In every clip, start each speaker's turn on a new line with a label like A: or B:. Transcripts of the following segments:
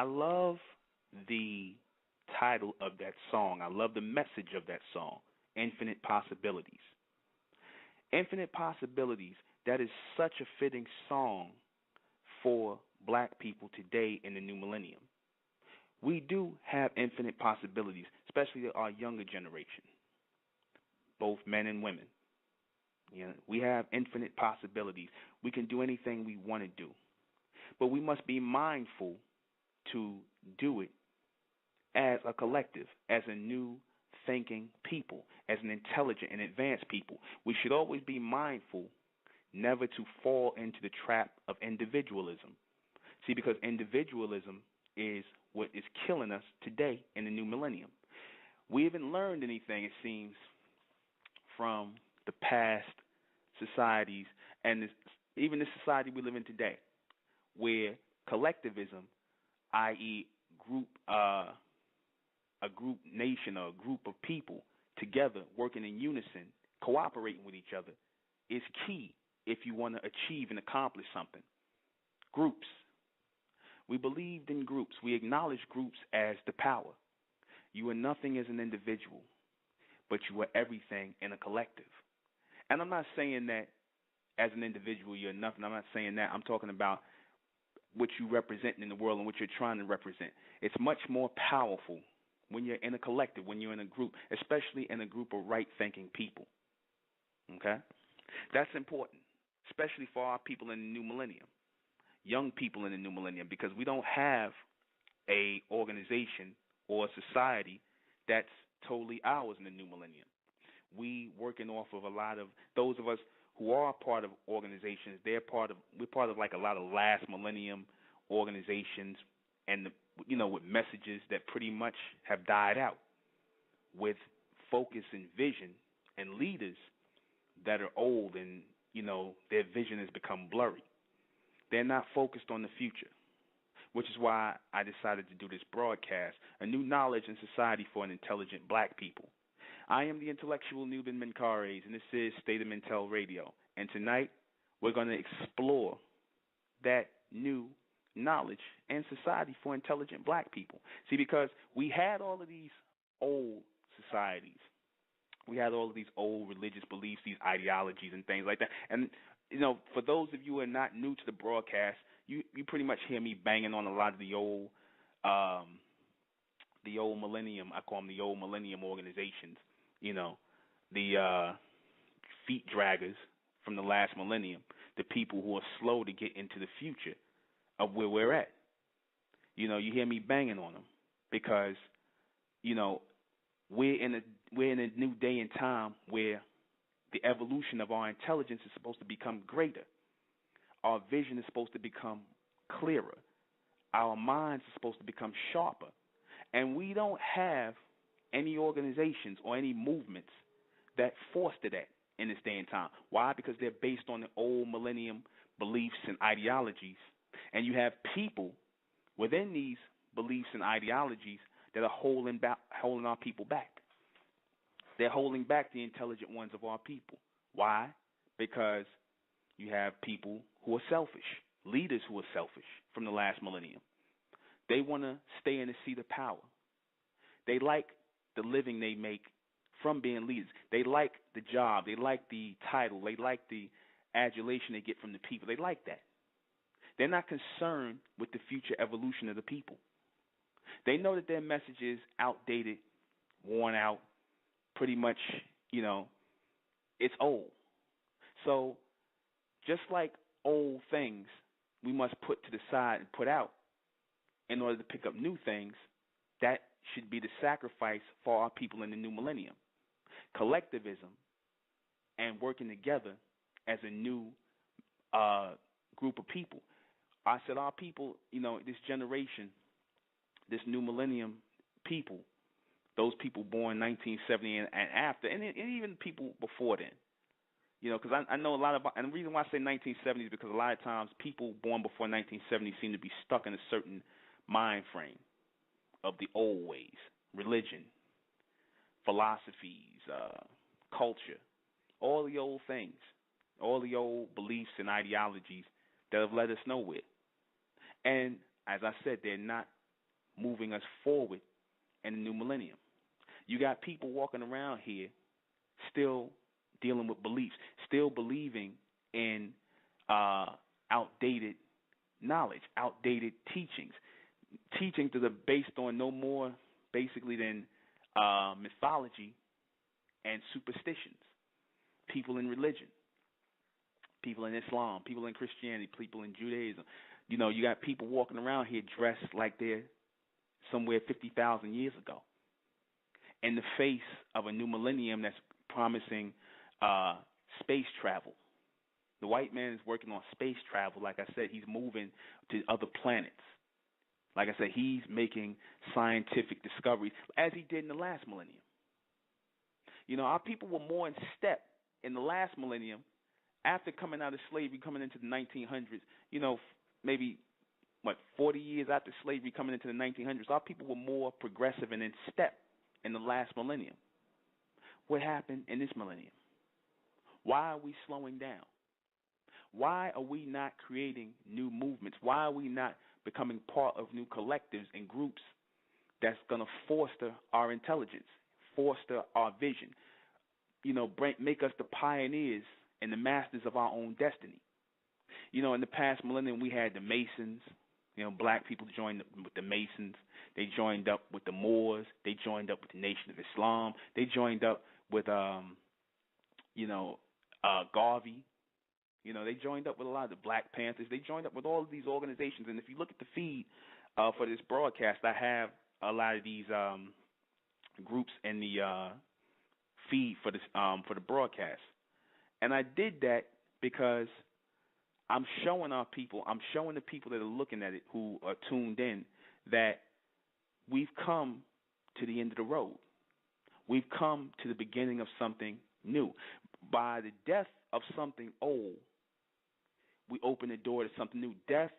A: love the title of that song. I love the message of that song, Infinite Possibilities. Infinite Possibilities, that is such a fitting song for black people today in the new millennium. We do have infinite possibilities, especially our younger generation, both men and women. We have infinite possibilities. We can do anything we want to do. But we must be mindful to do it as a collective, as a new thinking people, as an intelligent and advanced people. We should always be mindful never to fall into the trap of individualism. See, because individualism is what is killing us today in the new millennium. We haven't learned anything, it seems, from the past societies and even the society we live in today, where collectivism, i.e., a group nation or a group of people together working in unison, cooperating with each other, is key if you want to achieve and accomplish something. Groups. We believed in groups. We acknowledge groups as the power. You are nothing as an individual, but you are everything in a collective. And I'm not saying that as an individual you're nothing. I'm not saying that. I'm talking about what you represent in the world and what you're trying to represent. It's much more powerful when you're in a collective, when you're in a group, especially in a group of right-thinking people. Okay? That's important, especially for our people in the new millennium, young people in the new millennium, because we don't have a organization or a society that's totally ours in the new millennium. We working off of a lot of those of us who are part of organizations. We're part of like a lot of last millennium organizations, and with messages that pretty much have died out, with focus and vision and leaders that are old and their vision has become blurry. They're not focused on the future, which is why I decided to do this broadcast, A New Knowledge in Society for an Intelligent Black People. I am the intellectual Nuben Menkares, and this is State of Mentel Radio. And tonight, we're going to explore that new knowledge and society for intelligent black people. See, because we had all of these old societies. We had all of these old religious beliefs, these ideologies and things like that. And, for those of you who are not new to the broadcast, you pretty much hear me banging on a lot of the old millennium, I call them the old millennium organizations, the feet draggers from the last millennium, the people who are slow to get into the future of where we're at. You hear me banging on them because, we're in a new day and time where the evolution of our intelligence is supposed to become greater. Our vision is supposed to become clearer. Our minds are supposed to become sharper. And we don't have any organizations or any movements that foster that in this day and time. Why? Because they're based on the old millennium beliefs and ideologies. And you have people within these beliefs and ideologies that are holding our people back. They're holding back the intelligent ones of our people. Why? Because you have people who are selfish, leaders who are selfish from the last millennium. They want to stay in the seat of power. They like the living they make from being leaders. They like the job. They like the title. They like the adulation they get from the people. They like that. They're not concerned with the future evolution of the people. They know that their message is outdated, worn out, pretty much, it's old. So just like old things we must put to the side and put out in order to pick up new things, that should be the sacrifice for our people in the new millennium. Collectivism and working together as a new group of people. I said our people, this generation, this new millennium people, those people born 1970 and after, and even people before then. Because I know a lot about, and the reason why I say 1970 is because a lot of times people born before 1970 seem to be stuck in a certain mind frame of the old ways, religion, philosophies, culture, all the old things, all the old beliefs and ideologies that have led us nowhere. And as I said, they're not moving us forward in the new millennium. You got people walking around here still dealing with beliefs, still believing in outdated knowledge, outdated teachings that are based on no more basically than mythology and superstitions. People in religion, people in Islam, people in Christianity, people in Judaism. You know, you got people walking around here dressed like they're somewhere 50,000 years ago. In the face of a new millennium that's promising space travel. The white man is working on space travel. Like I said, he's moving to other planets. Like I said, he's making scientific discoveries, as he did in the last millennium. You know, our people were more in step in the last millennium after coming out of slavery, coming into the 1900s, you know, maybe, 40 years after slavery, coming into the 1900s, our people were more progressive and in step in the last millennium. What happened in this millennium? Why are we slowing down? Why are we not creating new movements? Why are we not becoming part of new collectives and groups that's going to foster our intelligence, foster our vision, you know, make us the pioneers and the masters of our own destiny? You know, in the past millennium, we had the Masons. You know, black people joined up with the Masons. They joined up with the Moors. They joined up with the Nation of Islam. They joined up with, Garvey. You know, they joined up with a lot of the Black Panthers. They joined up with all of these organizations. And if you look at the feed for this broadcast, I have a lot of these groups in the feed for this for the broadcast. And I did that because I'm showing our people, I'm showing the people that are looking at it, who are tuned in, that we've come to the end of the road. We've come to the beginning of something new. By the death of something old, we open the door to something new. Death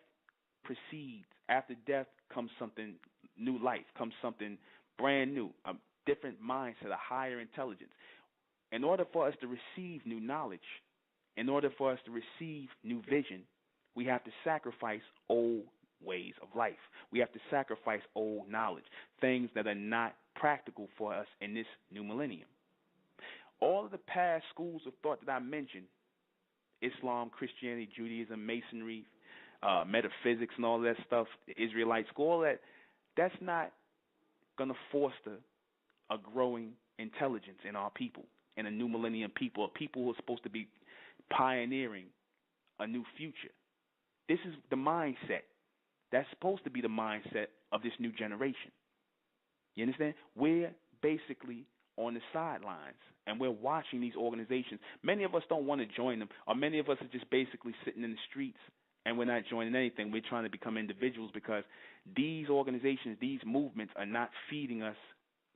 A: precedes. After death comes something new, life comes something brand new, a different mindset, a higher intelligence. In order for us to receive new knowledge, in order for us to receive new vision, we have to sacrifice old ways of life. We have to sacrifice old knowledge, things that are not practical for us in this new millennium. All of the past schools of thought that I mentioned, Islam, Christianity, Judaism, Masonry, metaphysics and all that stuff, the Israelite school, all that, that's not going to foster a growing intelligence in our people, in a new millennium people, people who are supposed to be pioneering a new future. This is the mindset. That's supposed to be the mindset of this new generation. You understand? We're basically on the sidelines, and we're watching these organizations. Many of us don't want to join them, or many of us are just basically sitting in the streets, and we're not joining anything. We're trying to become individuals because these organizations, these movements are not feeding us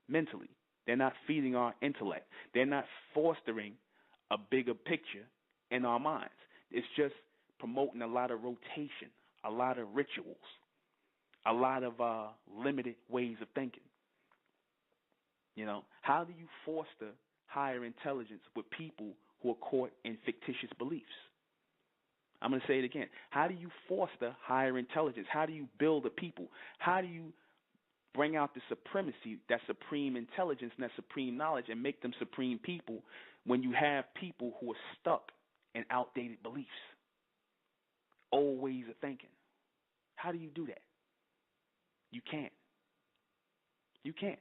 A: mentally. They're not feeding our intellect. They're not fostering a bigger picture in our minds. It's just promoting a lot of rotation, a lot of rituals, a lot of limited ways of thinking. You know, how do you foster higher intelligence with people who are caught in fictitious beliefs? I'm going to say it again. How do you foster higher intelligence? How do you build a people? How do you bring out the supremacy, that supreme intelligence and that supreme knowledge, and make them supreme people when you have people who are stuck in outdated beliefs, old ways of thinking? How do you do that? You can't. You can't.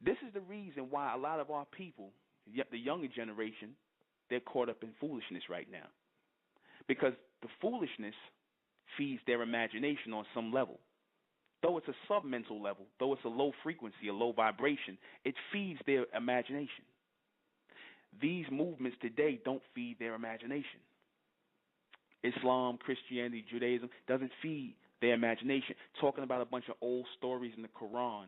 A: This is the reason why a lot of our people, the younger generation, they're caught up in foolishness right now. Because the foolishness feeds their imagination on some level. Though it's a submental level, though it's a low frequency, a low vibration, it feeds their imagination. These movements today don't feed their imagination. Islam, Christianity, Judaism doesn't feed their imagination. Talking about a bunch of old stories in the Quran,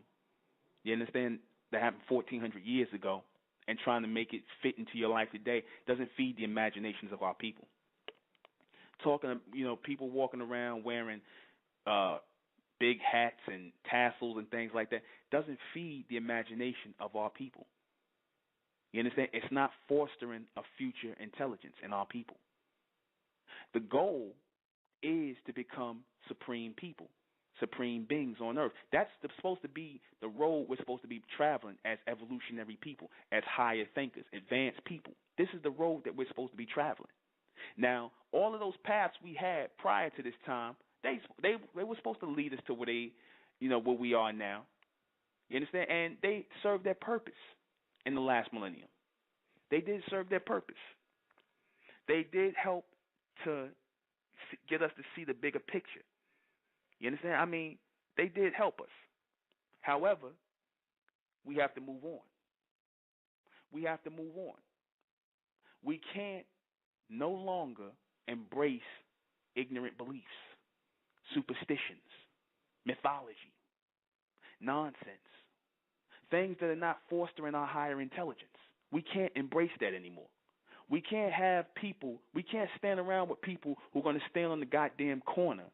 A: you understand, that happened 1,400 years ago, and trying to make it fit into your life today doesn't feed the imaginations of our people. Talking, people walking around wearing big hats and tassels and things like that doesn't feed the imagination of our people. You understand? It's not fostering a future intelligence in our people. The goal is to become supreme people. supreme beings on earth. That's supposed to be the road we're supposed to be traveling as evolutionary people, as higher thinkers, advanced people. This is the road that we're supposed to be traveling. Now, all of those paths we had prior to this time, they were supposed to lead us to where where we are now. You understand? And they served their purpose in the last millennium. They did serve their purpose. They did help to get us to see the bigger picture. You understand? I mean, they did help us. However, we have to move on. We have to move on. We can't no longer embrace ignorant beliefs, superstitions, mythology, nonsense, things that are not fostering our higher intelligence. We can't embrace that anymore. We can't stand around with people who are going to stand on the goddamn corner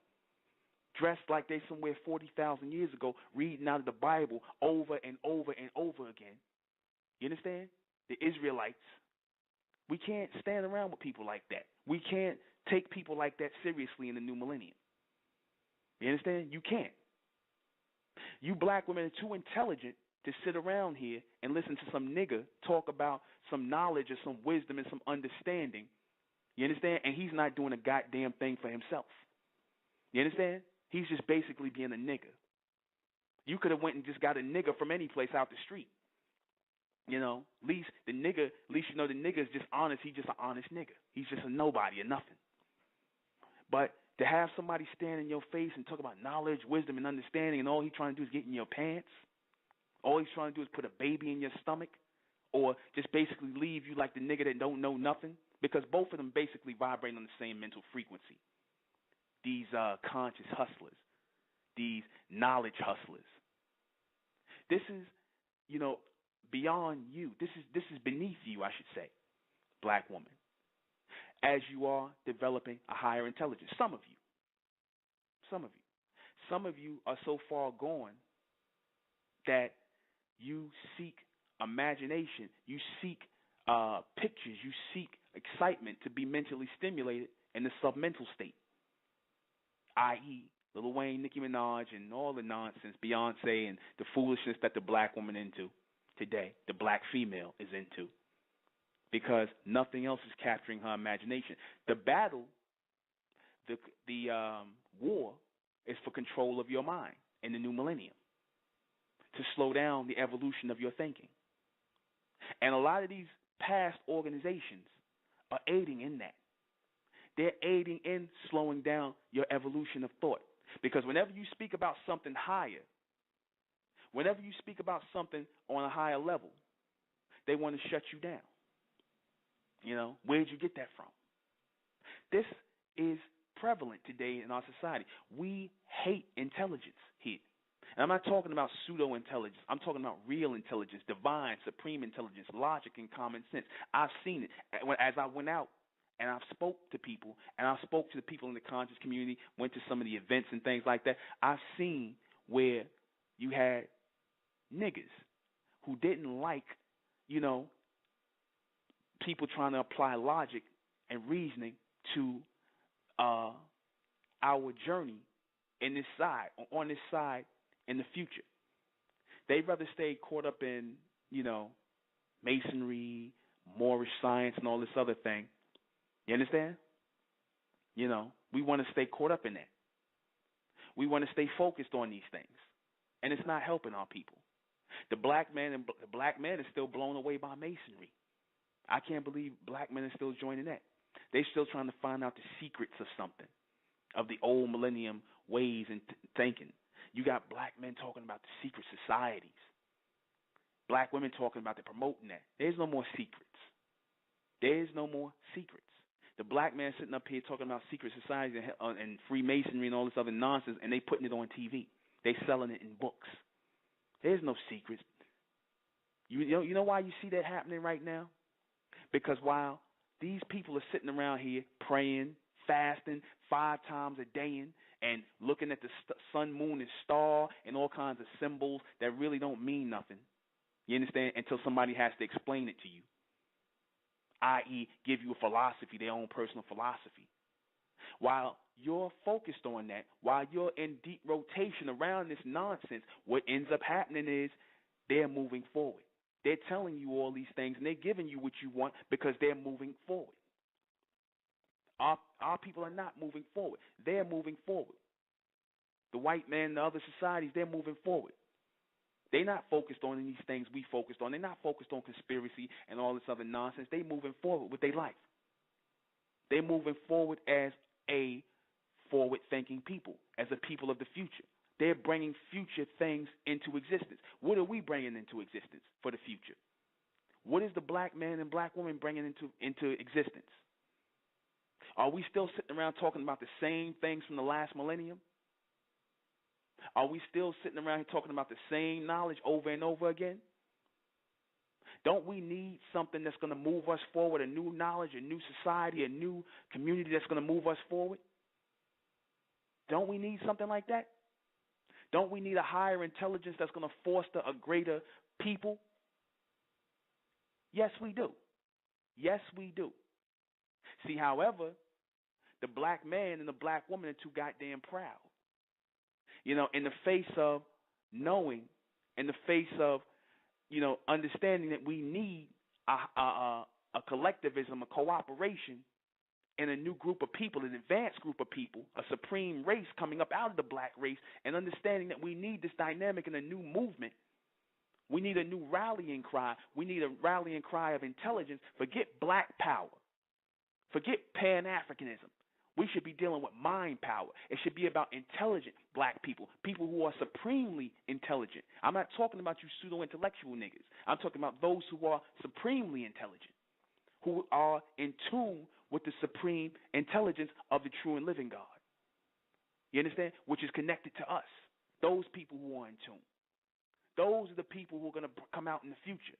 A: dressed like they somewhere 40,000 years ago, reading out of the Bible over and over and over again. You understand? The Israelites. We can't stand around with people like that. We can't take people like that seriously in the new millennium. You understand? You can't. You black women are too intelligent to sit around here and listen to some nigga talk about some knowledge or some wisdom and some understanding. You understand? And he's not doing a goddamn thing for himself. You understand? He's just basically being a nigga. You could have went and just got a nigga from any place out the street. You know, at least the nigga is just honest. He's just an honest nigga. He's just a nobody or nothing. But to have somebody stand in your face and talk about knowledge, wisdom, and understanding, and all he's trying to do is get in your pants, all he's trying to do is put a baby in your stomach, or just basically leave you like the nigga that don't know nothing, because both of them basically vibrate on the same mental frequency. These conscious hustlers, these knowledge hustlers. This is, beyond you. This is beneath you, I should say, black woman, as you are developing a higher intelligence. Some of you are so far gone that you seek imagination, you seek pictures, you seek excitement to be mentally stimulated in the submental state, i.e., Lil Wayne, Nicki Minaj, and all the nonsense, Beyonce, and the foolishness that the black woman into today, the black female is into, because nothing else is capturing her imagination. The battle, the war, is for control of your mind in the new millennium, to slow down the evolution of your thinking. And a lot of these past organizations are aiding in that. They're aiding in slowing down your evolution of thought. Because whenever you speak about something higher, whenever you speak about something on a higher level, they want to shut you down. Where'd you get that from? This is prevalent today in our society. We hate intelligence here. And I'm not talking about pseudo-intelligence. I'm talking about real intelligence, divine, supreme intelligence, logic, and common sense. I've seen it. As I went out and I've spoke to people, and I spoke to the people in the conscious community, went to some of the events and things like that, I've seen where you had niggas who didn't like, people trying to apply logic and reasoning to our journey on this side in the future. They'd rather stay caught up in, masonry, Moorish science, and all this other thing. You understand? We want to stay caught up in that. We want to stay focused on these things, and it's not helping our people. The black man is still blown away by masonry. I can't believe black men are still joining that. They're still trying to find out the secrets of something, of the old millennium ways and thinking. You got black men talking about the secret societies. Black women talking about promoting that. There's no more secrets. There's no more secrets. The black man sitting up here talking about secret societies and Freemasonry and all this other nonsense, and they putting it on TV. They selling it in books. There's no secrets. You know why you see that happening right now? Because while these people are sitting around here praying, fasting 5 times a day and looking at the sun, moon, and star and all kinds of symbols that really don't mean nothing, you understand, until somebody has to explain it to you, i.e. give you a philosophy, their own personal philosophy. While you're focused on that, while you're in deep rotation around this nonsense, what ends up happening is they're moving forward. They're telling you all these things, and they're giving you what you want because they're moving forward. Our people are not moving forward. They're moving forward. The white man, the other societies, they're moving forward. They're not focused on these things we focused on. They're not focused on conspiracy and all this other nonsense. They're moving forward with their life. They're moving forward as a forward-thinking people, as a people of the future. They're bringing future things into existence. What are we bringing into existence for the future? What is the black man and black woman bringing into existence? Are we still sitting around talking about the same things from the last millennium? Are we still sitting around here talking about the same knowledge over and over again? Don't we need something that's going to move us forward, a new knowledge, a new society, a new community that's going to move us forward? Don't we need something like that? Don't we need a higher intelligence that's going to foster a greater people? Yes, we do. Yes, we do. See, however, the black man and the black woman are too goddamn proud. You know, in the face of knowing, in the face of, you know, understanding that we need a collectivism, a cooperation, and a new group of people, an advanced group of people, a supreme race coming up out of the black race, and understanding that we need this dynamic and a new movement. We need a new rallying cry. We need a rallying cry of intelligence. Forget black power. Forget Pan-Africanism. We should be dealing with mind power. It should be about intelligent black people, people who are supremely intelligent. I'm not talking about you pseudo-intellectual niggas. I'm talking about those who are supremely intelligent, who are in tune with the supreme intelligence of the true and living God. You understand? Which is connected to us. Those people who are in tune. Those are the people who are going to come out in the future.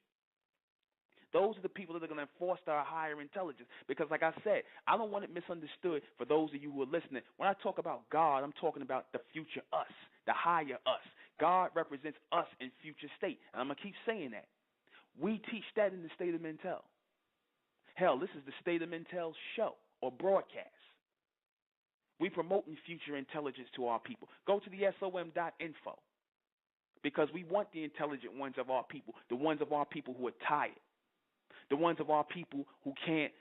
A: Those are the people that are going to foster a higher intelligence. Because like I said, I don't want it misunderstood for those of you who are listening. When I talk about God, I'm talking about the future us, the higher us. God represents us in future state. And I'm going to keep saying that. We teach that in the State of Mentel. Hell, this is the State of Mentel show or broadcast. We promoting future intelligence to our people. Go to the SOM.info. Because we want the intelligent ones of our people, the ones of our people who are tired. The ones of our people who can't,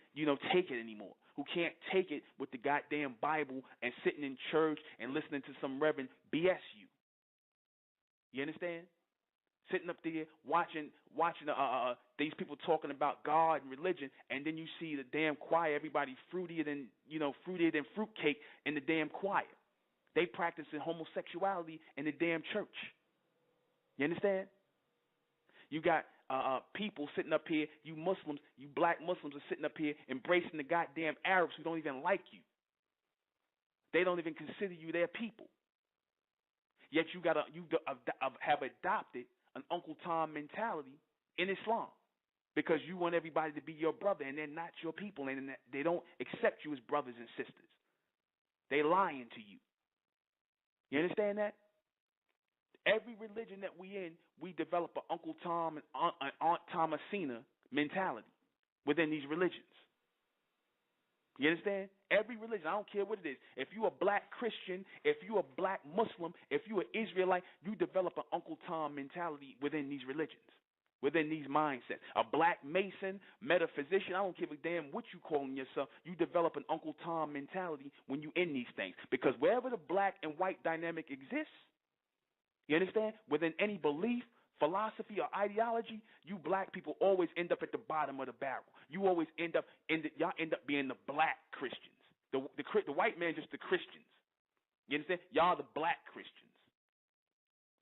A: take it anymore, who can't take it with the goddamn Bible and sitting in church and listening to some reverend BS you. You understand? Sitting up there watching these people talking about God and religion, and then you see the damn choir, everybody fruitier than fruitcake in the damn choir. They practicing homosexuality in the damn church. You understand? You got people sitting up here, you Muslims, you black Muslims are sitting up here embracing the goddamn Arabs who don't even like you. They don't even consider you their people. Yet you have adopted an Uncle Tom mentality in Islam because you want everybody to be your brother, and they're not your people, and they don't accept you as brothers and sisters. They're lying to you. You understand that? Every religion that we in, we develop an Uncle Tom and Aunt Thomasina mentality within these religions. You understand? Every religion, I don't care what it is. If you're a black Christian, if you're a black Muslim, if you're an Israelite, you develop an Uncle Tom mentality within these religions, within these mindsets. A black Mason, metaphysician, I don't give a damn what you calling yourself, you develop an Uncle Tom mentality when you in these things. Because wherever the black and white dynamic exists, you understand? Within any belief, philosophy, or ideology, you black people always end up at the bottom of the barrel. You always y'all end up being the black Christians. The white man just the Christians. You understand? Y'all the black Christians.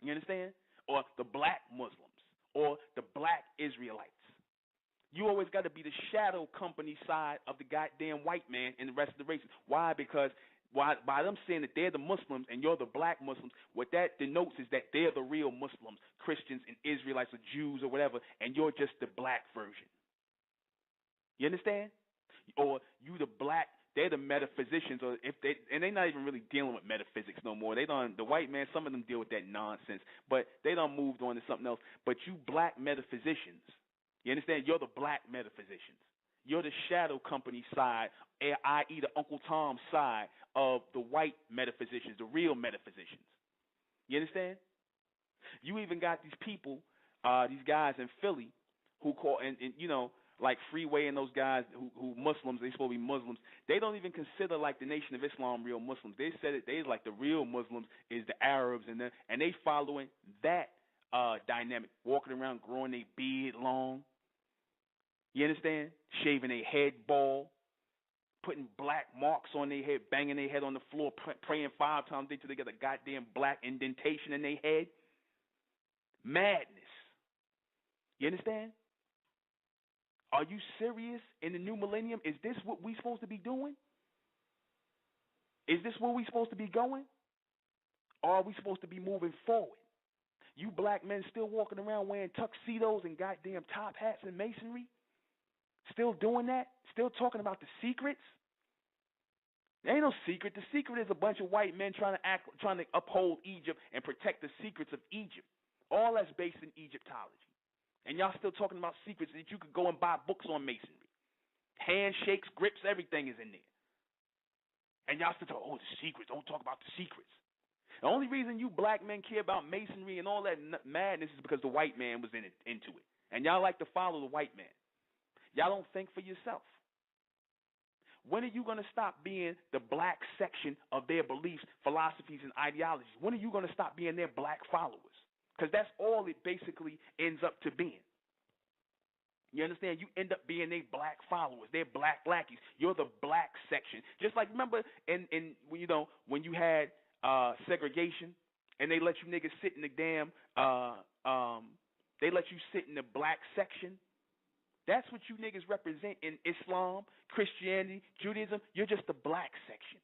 A: You understand? Or the black Muslims, or the black Israelites. You always got to be the shadow company side of the goddamn white man and the rest of the races. Why? Because by them saying that they're the Muslims and you're the black Muslims, what that denotes is that they're the real Muslims, Christians and Israelites or Jews or whatever, and you're just the black version. You understand? Or you the black, they're the metaphysicians, or and they're not even really dealing with metaphysics no more. The white man, some of them deal with that nonsense, but they done moved on to something else. But you black metaphysicians, you understand? You're the black metaphysicians. You're the shadow company side, i.e., the Uncle Tom side of the white metaphysicians, the real metaphysicians. You understand? You even got these people, these guys in Philly who call, and you know, like Freeway and those guys who Muslims, they supposed to be Muslims. They don't even consider like the Nation of Islam real Muslims. They said it. They like the real Muslims is the Arabs, and they following that dynamic, walking around growing their beard long. You understand? Shaving their head bald, putting black marks on their head, banging their head on the floor, praying 5 times a day till they get a goddamn black indentation in their head. Madness. You understand? Are you serious in the new millennium? Is this what we supposed to be doing? Is this where we supposed to be going? Or are we supposed to be moving forward? You black men still walking around wearing tuxedos and goddamn top hats and masonry? Still doing that? Still talking about the secrets? There ain't no secret. The secret is a bunch of white men trying to uphold Egypt and protect the secrets of Egypt. All that's based in Egyptology. And y'all still talking about secrets that you could go and buy books on masonry. Handshakes, grips, everything is in there. And y'all still talk, oh, the secrets. Don't talk about the secrets. The only reason you black men care about masonry and all that madness is because the white man was into it. And y'all like to follow the white man. Y'all don't think for yourself. When are you going to stop being the black section of their beliefs, philosophies, and ideologies? When are you going to stop being their black followers? Because that's all it basically ends up to being. You understand? You end up being their black followers. They're black lackeys. You're the black section. Just like, remember, when you had segregation and they let you niggas sit in the damn, they let you sit in the black section. That's what you niggas represent in Islam, Christianity, Judaism. You're just the black section.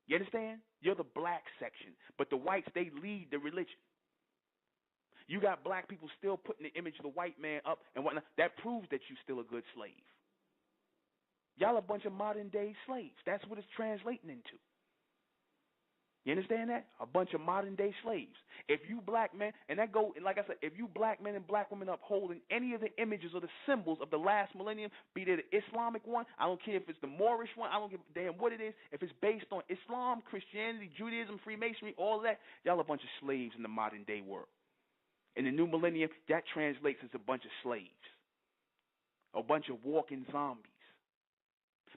A: You understand? You're the black section. But the whites, they lead the religion. You got black people still putting the image of the white man up and whatnot. That proves that you're still a good slave. Y'all a bunch of modern day slaves. That's what it's translating into. You understand that? A bunch of modern day slaves. If you black men, and like I said, if you black men and black women upholding any of the images or the symbols of the last millennium, be it the Islamic one, I don't care if it's the Moorish one, I don't give a damn what it is. If it's based on Islam, Christianity, Judaism, Freemasonry, all of that, y'all a bunch of slaves in the modern day world. In the new millennium, that translates as a bunch of slaves, a bunch of walking zombies.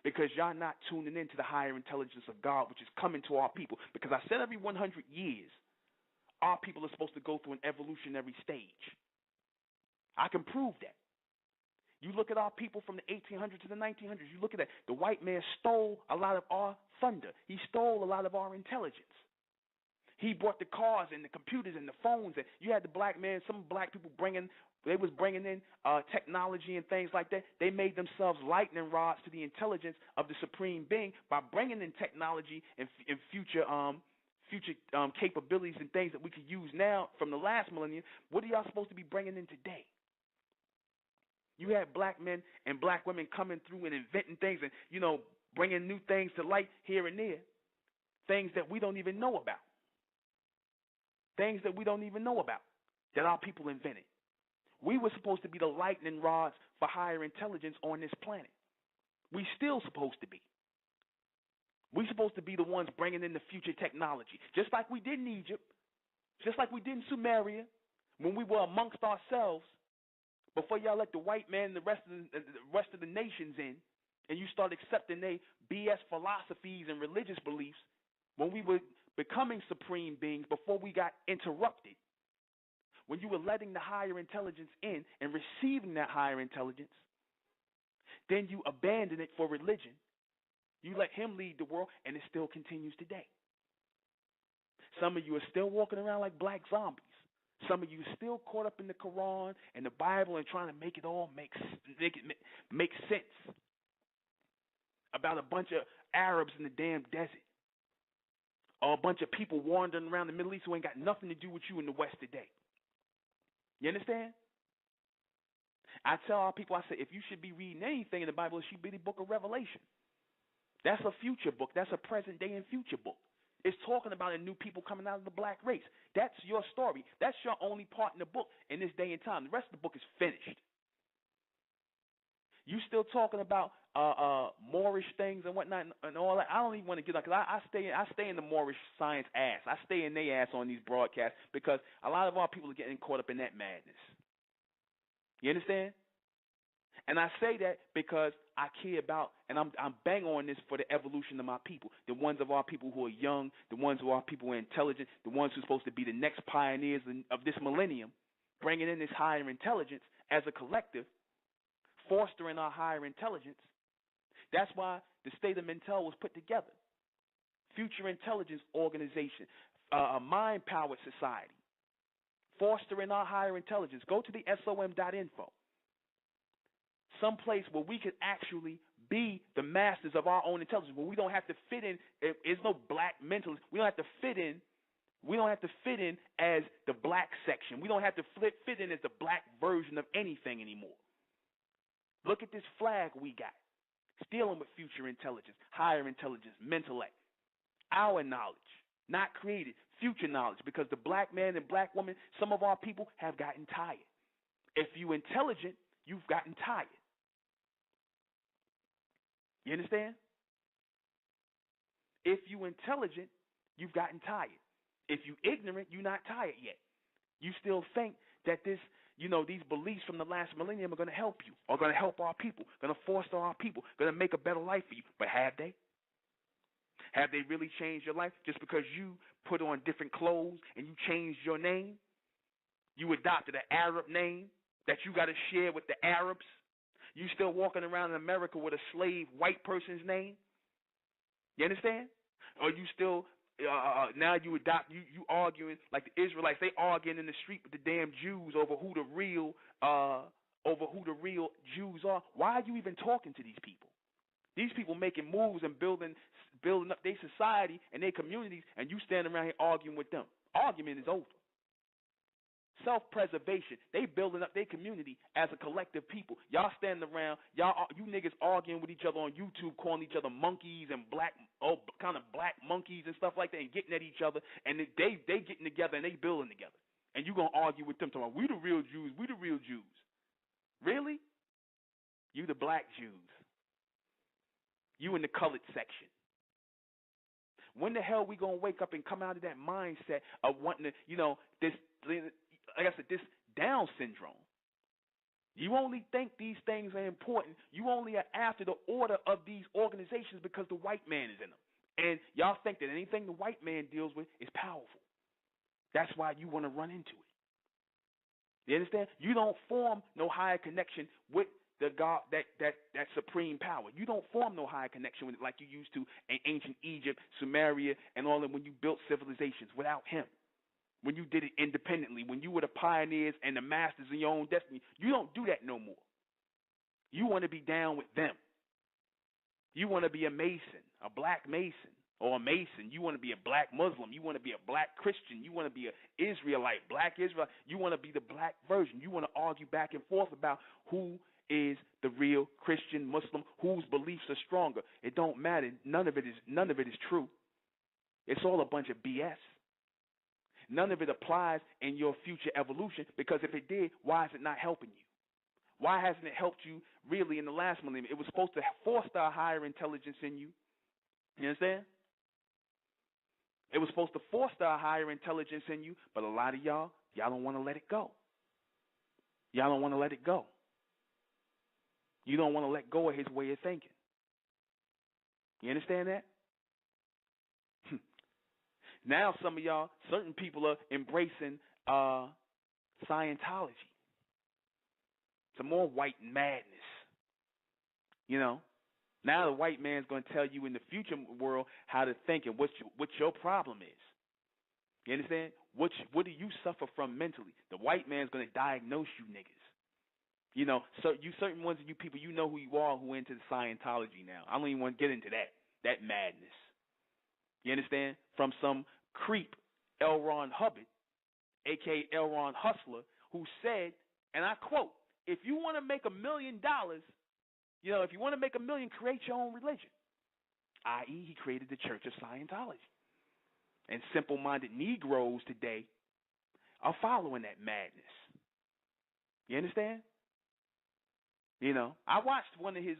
A: Because y'all not tuning into the higher intelligence of God, which is coming to our people. Because I said every 100 years, our people are supposed to go through an evolutionary stage. I can prove that. You look at our people from the 1800s to the 1900s, you look at that. The white man stole a lot of our thunder. He stole a lot of our intelligence. He brought the cars and the computers and the phones, and you had the black man, some black people bringing in technology and things like that. They made themselves lightning rods to the intelligence of the supreme being by bringing in technology and future capabilities and things that we could use now from the last millennium. What are y'all supposed to be bringing in today? You had black men and black women coming through and inventing things and, bringing new things to light here and there, things that we don't even know about. Things that we don't even know about that our people invented. We were supposed to be the lightning rods for higher intelligence on this planet. We still supposed to be. We supposed to be the ones bringing in the future technology, just like we did in Egypt, just like we did in Sumeria, when we were amongst ourselves before y'all let the white man and the rest of the nations in, and you start accepting their BS philosophies and religious beliefs. When we were becoming supreme beings before we got interrupted, when you were letting the higher intelligence in and receiving that higher intelligence, then you abandon it for religion. You let him lead the world, and it still continues today. Some of you are still walking around like black zombies. Some of you are still caught up in the Quran and the Bible and trying to make it all make sense about a bunch of Arabs in the damn desert. Or a bunch of people wandering around the Middle East who ain't got nothing to do with you in the West today. You understand? I tell our people, I say, if you should be reading anything in the Bible, it should be the book of Revelation. That's a future book. That's a present day and future book. It's talking about a new people coming out of the black race. That's your story. That's your only part in the book in this day and time. The rest of the book is finished. You still talking about Moorish things and whatnot and all that. I don't even want to get on because I stay in the Moorish science ass. I stay in their ass on these broadcasts because a lot of our people are getting caught up in that madness. You understand? And I say that because I care about, and I'm bang on this for the evolution of my people, the ones of our people who are young, the ones of our people who are intelligent, the ones who are supposed to be the next pioneers of this millennium, bringing in this higher intelligence as a collective, fostering our higher intelligence. That's why the state of Mentel was put together. Future Intelligence Organization, a mind-powered society, fostering our higher intelligence. Go to the SOM.info. Someplace where we could actually be the masters of our own intelligence, where we don't have to fit in. There's no black mentalists. We don't have to fit in. We don't have to fit in as the black section. We don't have to fit in as the black version of anything anymore. Look at this flag we got. It's dealing with future intelligence, higher intelligence, MENTELLECT. Our knowledge, not created, future knowledge, because the black man and black woman, some of our people have gotten tired. If you're intelligent, you've gotten tired. You understand? If you're intelligent, you've gotten tired. If you're ignorant, you're not tired yet. You still think that these beliefs from the last millennium are going to help you, are going to help our people, going to foster our people, going to make a better life for you. But have they? Have they really changed your life just because you put on different clothes and you changed your name? You adopted an Arab name that you got to share with the Arabs? You still walking around in America with a slave white person's name? You understand? Or you still now you arguing like the Israelites? They arguing in the street with the damn Jews over who the real Jews are. Why are you even talking to these people? These people making moves and building up their society and their communities, and you standing around here arguing with them. Argument is over. Self-preservation. They building up their community as a collective people. Y'all standing around, you niggas arguing with each other on YouTube, calling each other monkeys and black monkeys and stuff like that, and getting at each other, and they getting together and they building together. And you gonna argue with them talking about we the real Jews, we the real Jews. Really? You the black Jews. You in the colored section. When the hell we gonna wake up and come out of that mindset of wanting to, this, like I said, this Down syndrome? You only think these things are important. You only are after the order of these organizations because the white man is in them. And y'all think that anything the white man deals with is powerful. That's why you want to run into it. You understand? You don't form no higher connection with the God, that supreme power. You don't form no higher connection with it like you used to in ancient Egypt, Sumeria, and all that when you built civilizations without him. When you did it independently, when you were the pioneers and the masters of your own destiny, you don't do that no more. You want to be down with them. You want to be a Mason, a black Mason, or a Mason. You want to be a black Muslim. You want to be a black Christian. You want to be an Israelite, black Israelite. You want to be the black version. You want to argue back and forth about who is the real Christian Muslim, whose beliefs are stronger. It don't matter. None of it is true. It's all a bunch of BS. None of it applies in your future evolution, because if it did, why is it not helping you? Why hasn't it helped you really in the last millennium? It was supposed to foster a higher intelligence in you. You understand? It was supposed to foster a higher intelligence in you, but a lot of y'all don't want to let it go. Y'all don't want to let it go. You don't want to let go of his way of thinking. You understand that? Now some of y'all, certain people are embracing Scientology. Some more white madness. Now the white man's going to tell you in the future world how to think and what your problem is. You understand? What do you suffer from mentally? The white man's going to diagnose you niggas. So you certain ones of you people, you know who you are who are into the Scientology now. I don't even want to get into that madness. You understand? From some creep, L. Ron Hubbard, a.k.a. L. Ron Hustler, who said, and I quote, if you want to make $1 million, if you want to make $1 million, create your own religion. I.e., he created the Church of Scientology. And simple-minded Negroes today are following that madness. You understand? I watched one of his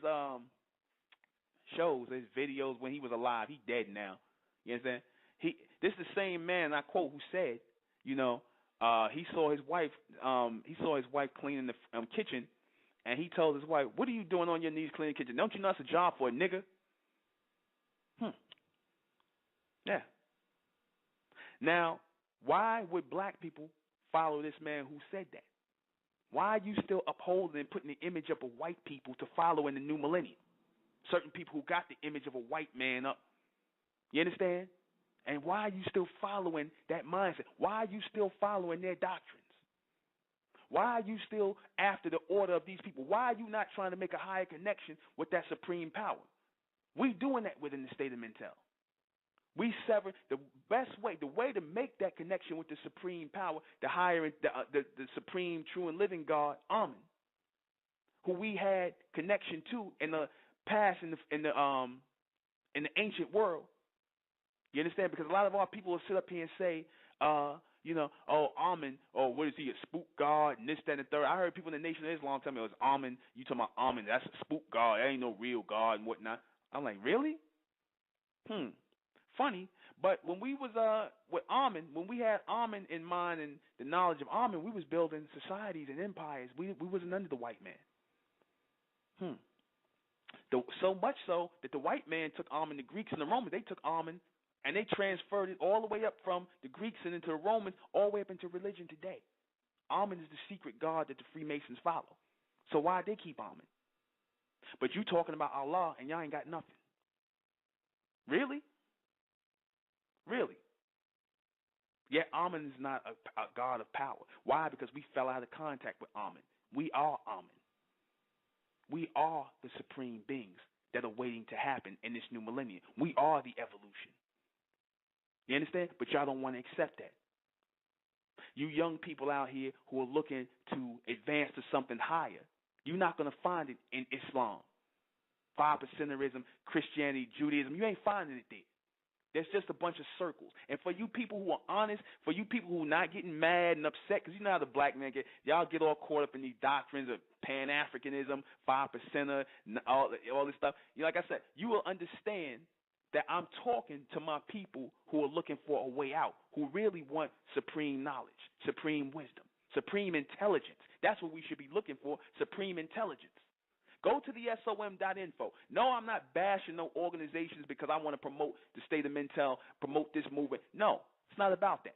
A: shows, his videos when he was alive. He dead now. You understand? This is the same man I quote who said, he saw his wife cleaning the kitchen, and he told his wife, "What are you doing on your knees cleaning the kitchen? Don't you know it's a job for a nigga?" Yeah. Now, why would black people follow this man who said that? Why are you still upholding and putting the image up of white people to follow in the new millennium? Certain people who got the image of a white man up. You understand? And why are you still following that mindset? Why are you still following their doctrines? Why are you still after the order of these people? Why are you not trying to make a higher connection with that supreme power? We doing that within the state of Mentel. We sever the best way, the way to make that connection with the supreme power, the higher, the supreme, true and living God, Amen, who we had connection to in the past, in the ancient world. You understand? Because a lot of our people will sit up here and say, oh, Amen, or what is he, a spook god, and this, that, and the third. I heard people in the Nation of Islam tell me it was Amen. You talking about Amen? That's a spook god. That ain't no real god and whatnot. I'm like, really? Funny, but when we was with Amen, when we had Amen in mind and the knowledge of Amen, we was building societies and empires. We wasn't under the white man. So much so that the white man took Amen. The Greeks and the Romans, they took Amen and they transferred it all the way up from the Greeks and into the Romans, all the way up into religion today. Amen is the secret God that the Freemasons follow. So why they keep Amen? But you talking about Allah and y'all ain't got nothing. Really? Really? Yet Amen is not a God of power. Why? Because we fell out of contact with Amen. We are Amen. We are the supreme beings that are waiting to happen in this new millennium. We are the evolution. You understand? But y'all don't want to accept that. You young people out here who are looking to advance to something higher, you're not going to find it in Islam, 5%erism, Christianity, Judaism. You ain't finding it there. There's just a bunch of circles. And for you people who are honest, for you people who are not getting mad and upset, because you know how the black man get, y'all get all caught up in these doctrines of Pan-Africanism, 5%er, all this stuff. Like I said, you will understand that I'm talking to my people who are looking for a way out, who really want supreme knowledge, supreme wisdom, supreme intelligence. That's what we should be looking for, supreme intelligence. Go to the SOM.info. No, I'm not bashing no organizations because I want to promote the state of Mentel, promote this movement. No, it's not about that.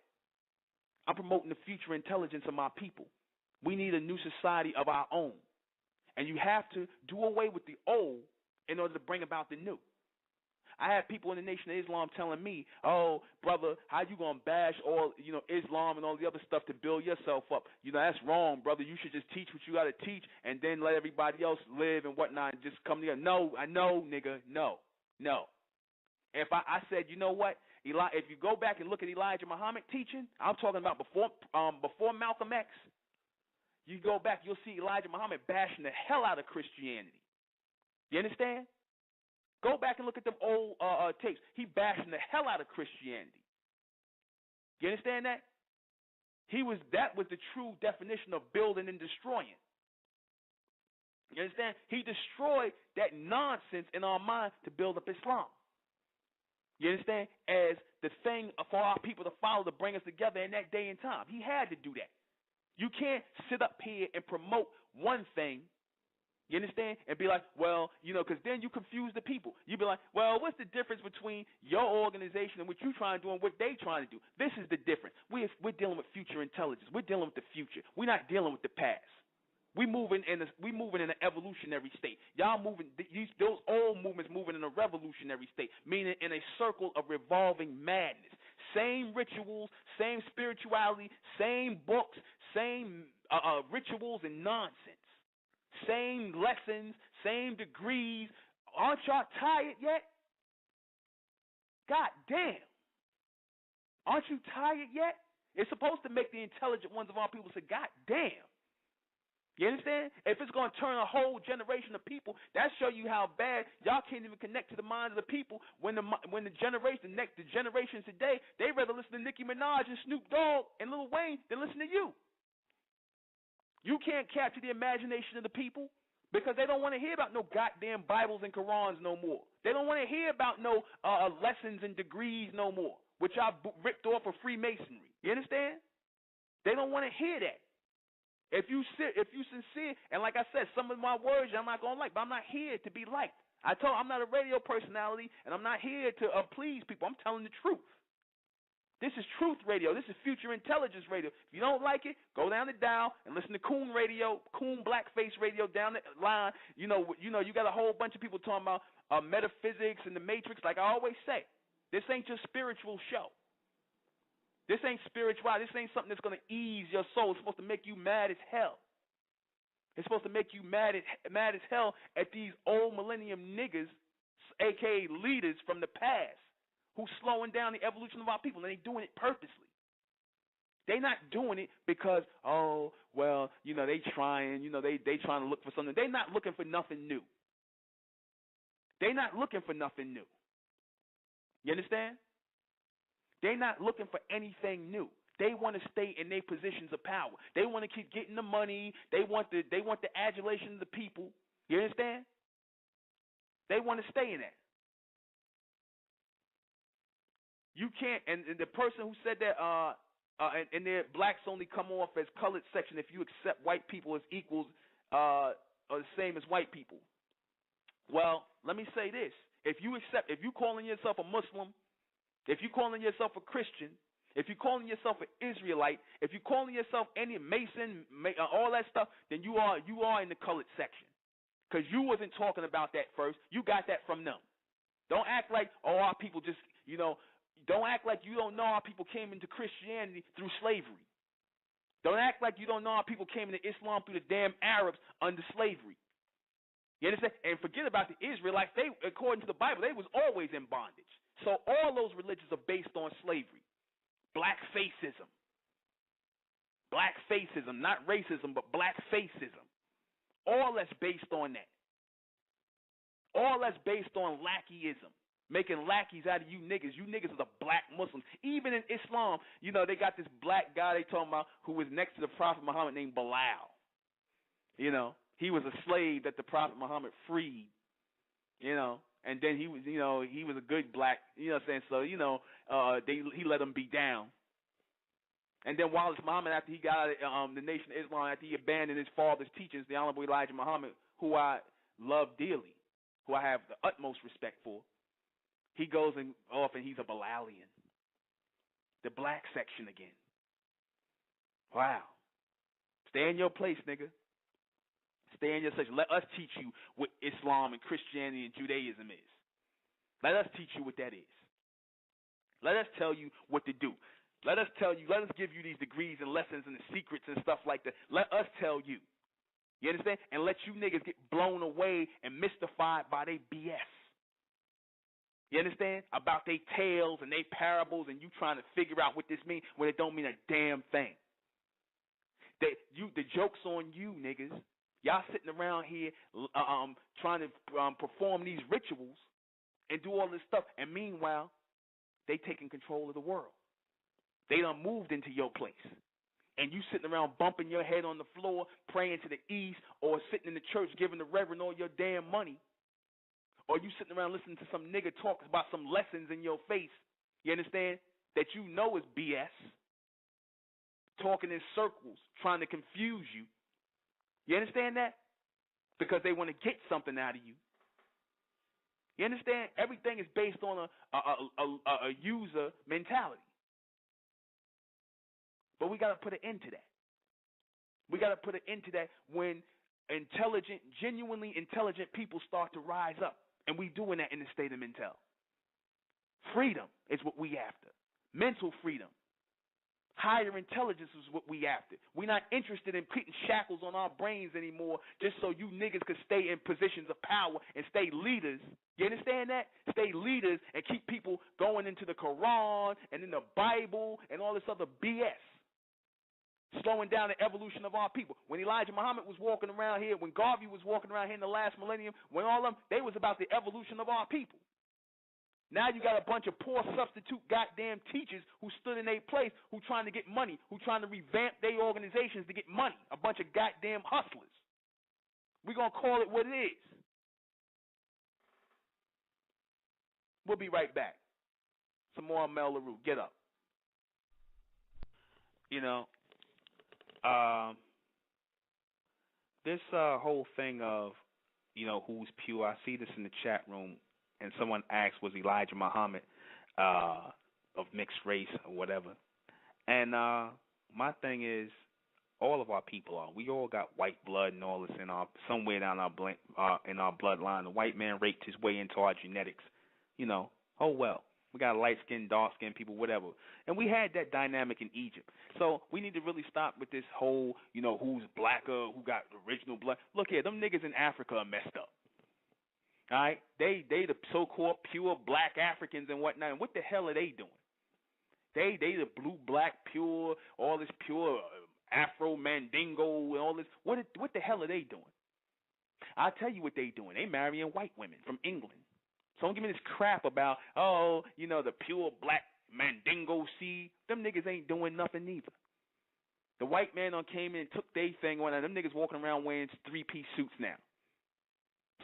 A: I'm promoting the future intelligence of my people. We need a new society of our own. And you have to do away with the old in order to bring about the new. I had people in the Nation of Islam telling me, "Oh, brother, how you gonna bash all Islam and all the other stuff to build yourself up? That's wrong, brother. You should just teach what you gotta teach and then let everybody else live and whatnot and just come together." No, I know, nigga, no. If I said, you know what, if you go back and look at Elijah Muhammad teaching, I'm talking about before Malcolm X. You go back, you'll see Elijah Muhammad bashing the hell out of Christianity. You understand? Go back and look at them old tapes. He bashing the hell out of Christianity. You understand that? That was the true definition of building and destroying. You understand? He destroyed that nonsense in our mind to build up Islam. You understand? As the thing for our people to follow to bring us together in that day and time. He had to do that. You can't sit up here and promote one thing, you understand, and be like, well, because then you confuse the people. You be like, well, what's the difference between your organization and what you're trying to do and what they trying to do? This is the difference. We're dealing with future intelligence. We're dealing with the future. We're not dealing with the past. We moving in an evolutionary state. Y'all moving those old movements moving in a revolutionary state, meaning in a circle of revolving madness. Same rituals, same spirituality, same books, same rituals and nonsense. Same lessons, same degrees. Aren't y'all tired yet? God damn. Aren't you tired yet? It's supposed to make the intelligent ones of our people say, God damn. You understand? If it's going to turn a whole generation of people, that show you how bad y'all can't even connect to the minds of the people when the generations today, they rather listen to Nicki Minaj and Snoop Dogg and Lil Wayne than listen to you. You can't capture the imagination of the people Because they don't want to hear about no goddamn Bibles and Qurans no more. They don't want to hear about no lessons and degrees no more, which I ripped off of Freemasonry. You understand? They don't want to hear that. If you sincere, and like I said, some of my words I'm not gonna like, but I'm not here to be liked. I'm not a radio personality, and I'm not here to please people. I'm telling the truth. This is Truth Radio. This is Future Intelligence Radio. If you don't like it, go down the dial and listen to Coon Radio, Coon Blackface Radio down the line. You got a whole bunch of people talking about metaphysics and the Matrix. Like I always say, this ain't just spiritual show. This ain't spiritual. This ain't something that's going to ease your soul. It's supposed to make you mad as hell. It's supposed to make you mad as hell at these old millennium niggas, a.k.a. leaders from the past, who's slowing down the evolution of our people, and they doing it purposely. They not doing it because, they trying, they trying to look for something. They not looking for nothing new. They not looking for nothing new. You understand? They not looking for anything new. They want to stay in their positions of power. They want to keep getting the money. They want the adulation of the people. You understand? They want to stay in that. You can't, and the person who said that, and their blacks only come off as colored section if you accept white people as equals or the same as white people. Well, let me say this: if you calling yourself a Muslim, if you calling yourself a Christian, if you calling yourself an Israelite, if you calling yourself any Mason, all that stuff, then you are in the colored section, because you wasn't talking about that first. You got that from them. Don't act like our people just Don't act like you don't know how people came into Christianity through slavery. Don't act like you don't know how people came into Islam through the damn Arabs under slavery. You understand? And forget about the Israelites. They, according to the Bible, they was always in bondage. So all those religions are based on slavery. Blackfaceism. Blackfaceism, not racism, but blackfaceism. All that's based on that. All that's based on lackeyism. Making lackeys out of you niggas. You niggas are the black Muslims. Even in Islam, they got this black guy they talking about who was next to the Prophet Muhammad named Bilal. He was a slave that the Prophet Muhammad freed. And then he was, he was a good black, what I'm saying? So, he let him be down. And then Wallace Muhammad, after he got out of the Nation of Islam, after he abandoned his father's teachings, the Honorable Elijah Muhammad, who I love dearly, who I have the utmost respect for, he goes off and he's a Bilalian. The black section again. Wow. Stay in your place, nigga. Stay in your section. Let us teach you what Islam and Christianity and Judaism is. Let us teach you what that is. Let us tell you what to do. Let us give you these degrees and lessons and the secrets and stuff like that. Let us tell you. You understand? And let you niggas get blown away and mystified by their BS. You understand? About their tales and their parables, and you trying to figure out what this means when it don't mean a damn thing. The joke's on you, niggas. Y'all sitting around here trying to perform these rituals and do all this stuff, and meanwhile, they taking control of the world. They done moved into your place. And you sitting around bumping your head on the floor, praying to the east, or sitting in the church giving the reverend all your damn money. Or you sitting around listening to some nigga talk about some lessons in your face, you understand, that you know is BS. Talking in circles, trying to confuse you. You understand that? Because they want to get something out of you. You understand? Everything is based on a user mentality. But we got to put an end to that. We got to put an end to that when genuinely intelligent people start to rise up. And we doing that in the state of Mentel. Freedom is what we after. Mental freedom. Higher intelligence is what we after. We're not interested in putting shackles on our brains anymore just so you niggas could stay in positions of power and stay leaders. You understand that? Stay leaders and keep people going into the Quran and in the Bible and all this other BS. Slowing down the evolution of our people. When Elijah Muhammad was walking around here, when Garvey was walking around here in the last millennium, when all of them, they was about the evolution of our people. Now you got a bunch of poor substitute goddamn teachers who stood in their place, who trying to get money, who trying to revamp their organizations to get money. A bunch of goddamn hustlers. We're going to call it what it is. We'll be right back. Some more on Mel LaRue. Get up. You know, this whole thing of, who's pure, I see this in the chat room, and someone asked, was Elijah Muhammad of mixed race or whatever? And my thing is, all of our people are. We all got white blood and all this in somewhere down in our bloodline. The white man raped his way into our genetics. Oh well. We got light-skinned, dark-skinned people, whatever. And we had that dynamic in Egypt. So we need to really stop with this whole, who's blacker, who got original blood. Look here, them niggas in Africa are messed up. All right? They the so-called pure black Africans and whatnot. And what the hell are they doing? They the blue, black, pure, all this pure Afro Mandingo and all this. What the hell are they doing? I'll tell you what they doing. They marrying white women from England. So don't give me this crap about, the pure black Mandingo seed. Them niggas ain't doing nothing neither. The white man came in and took their thing on, and them niggas walking around wearing 3-piece suits now.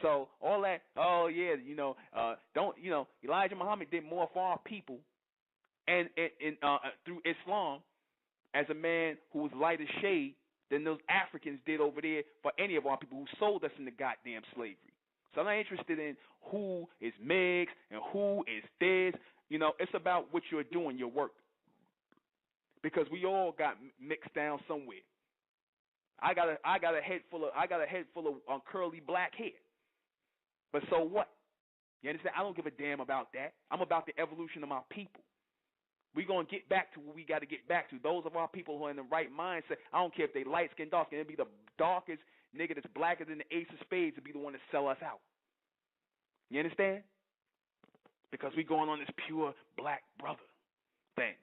A: So all that, Elijah Muhammad did more for our people and through Islam as a man who was light as shade than those Africans did over there for any of our people who sold us into goddamn slavery. So I'm not interested in who is mixed and who is this. It's about what you're doing, your work. Because we all got mixed down somewhere. I got a head full of curly black hair. But so what? You understand? I don't give a damn about that. I'm about the evolution of my people. We're going to get back to what we got to get back to. Those of our people who are in the right mindset, I don't care if they light skin, dark skin, it'll be the darkest nigga that's blacker than the ace of spades to be the one to sell us out. You understand? Because we going on this pure black brother thing.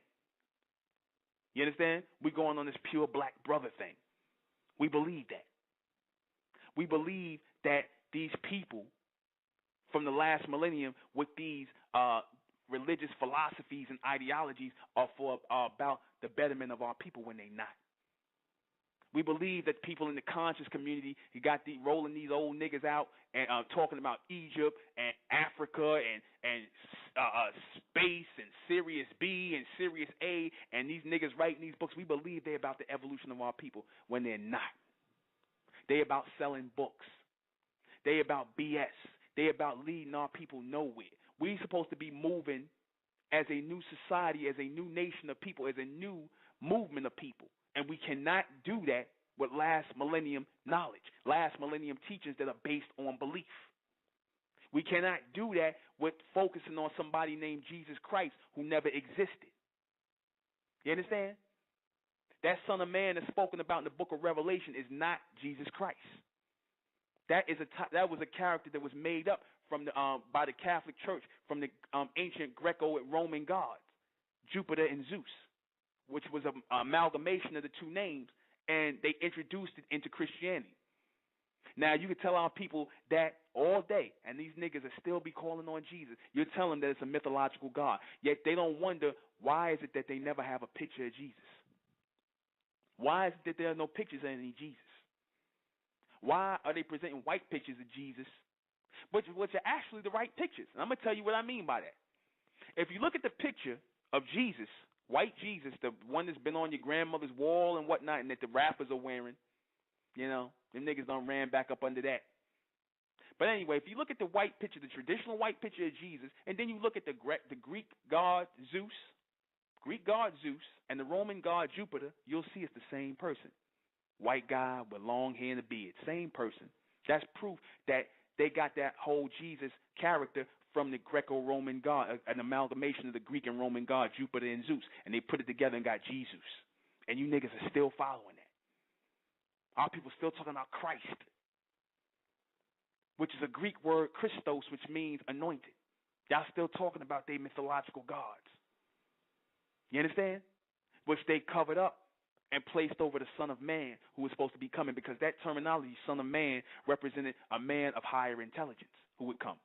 A: You understand? We going on this pure black brother thing. We believe that. We believe that these people from the last millennium with these religious philosophies and ideologies are about the betterment of our people when they not. We believe that people in the conscious community, you got rolling these old niggas out and talking about Egypt and Africa and space and Sirius B and Sirius A, and these niggas writing these books. We believe they're about the evolution of our people when they're not. They about selling books. They about BS. They about leading our people nowhere. We're supposed to be moving as a new society, as a new nation of people, as a new movement of people. And we cannot do that with last millennium knowledge, last millennium teachings that are based on belief. We cannot do that with focusing on somebody named Jesus Christ who never existed. You understand? That Son of Man that's spoken about in the book of Revelation is not Jesus Christ. That was a character that was made up from by the Catholic Church from the ancient Greco-Roman gods, Jupiter and Zeus, which was an amalgamation of the two names, and they introduced it into Christianity. Now, you can tell our people that all day, and these niggas will still be calling on Jesus. You're telling them that it's a mythological God, yet they don't wonder why is it that they never have a picture of Jesus. Why is it that there are no pictures of any Jesus? Why are they presenting white pictures of Jesus, which are actually the right pictures? And I'm going to tell you what I mean by that. If you look at the picture of Jesus, white Jesus, the one that's been on your grandmother's wall and whatnot, and that the rappers are wearing, them niggas done ran back up under that. But anyway, if you look at the white picture, the traditional white picture of Jesus, and then you look at the Greek god Zeus, and the Roman god Jupiter, you'll see it's the same person. White guy with long hair and a beard, same person. That's proof that they got that whole Jesus character from the Greco-Roman god, an amalgamation of the Greek and Roman god Jupiter and Zeus, and they put it together and got Jesus. And you niggas are still following that. Our people still talking about Christ, which is a Greek word, Christos, which means anointed. Y'all still talking about their mythological gods. You understand? Which they covered up and placed over the Son of Man who was supposed to be coming, because that terminology, Son of Man, represented a man of higher intelligence who would come.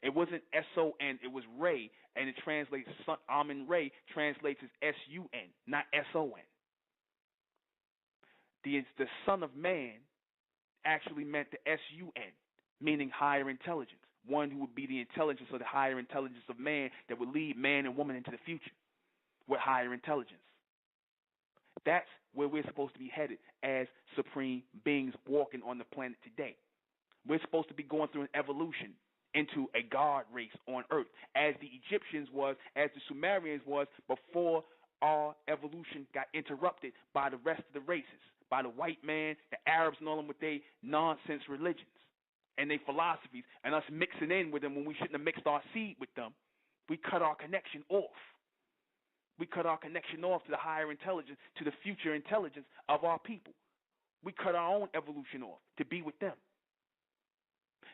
A: It wasn't S-O-N, it was Ray, and it translates, Amen Ray translates as S-U-N, not S-O-N. The Son of Man actually meant the S-U-N, meaning higher intelligence, one who would be the intelligence or the higher intelligence of man that would lead man and woman into the future with higher intelligence. That's where we're supposed to be headed as supreme beings walking on the planet today. We're supposed to be going through an evolution into a God race on earth, as the Egyptians was, as the Sumerians was, before our evolution got interrupted by the rest of the races, by the white man, the Arabs and all them with their nonsense religions and their philosophies, and us mixing in with them when we shouldn't have mixed our seed with them. We cut our connection off. We cut our connection off to the higher intelligence, to the future intelligence of our people. We cut our own evolution off to be with them.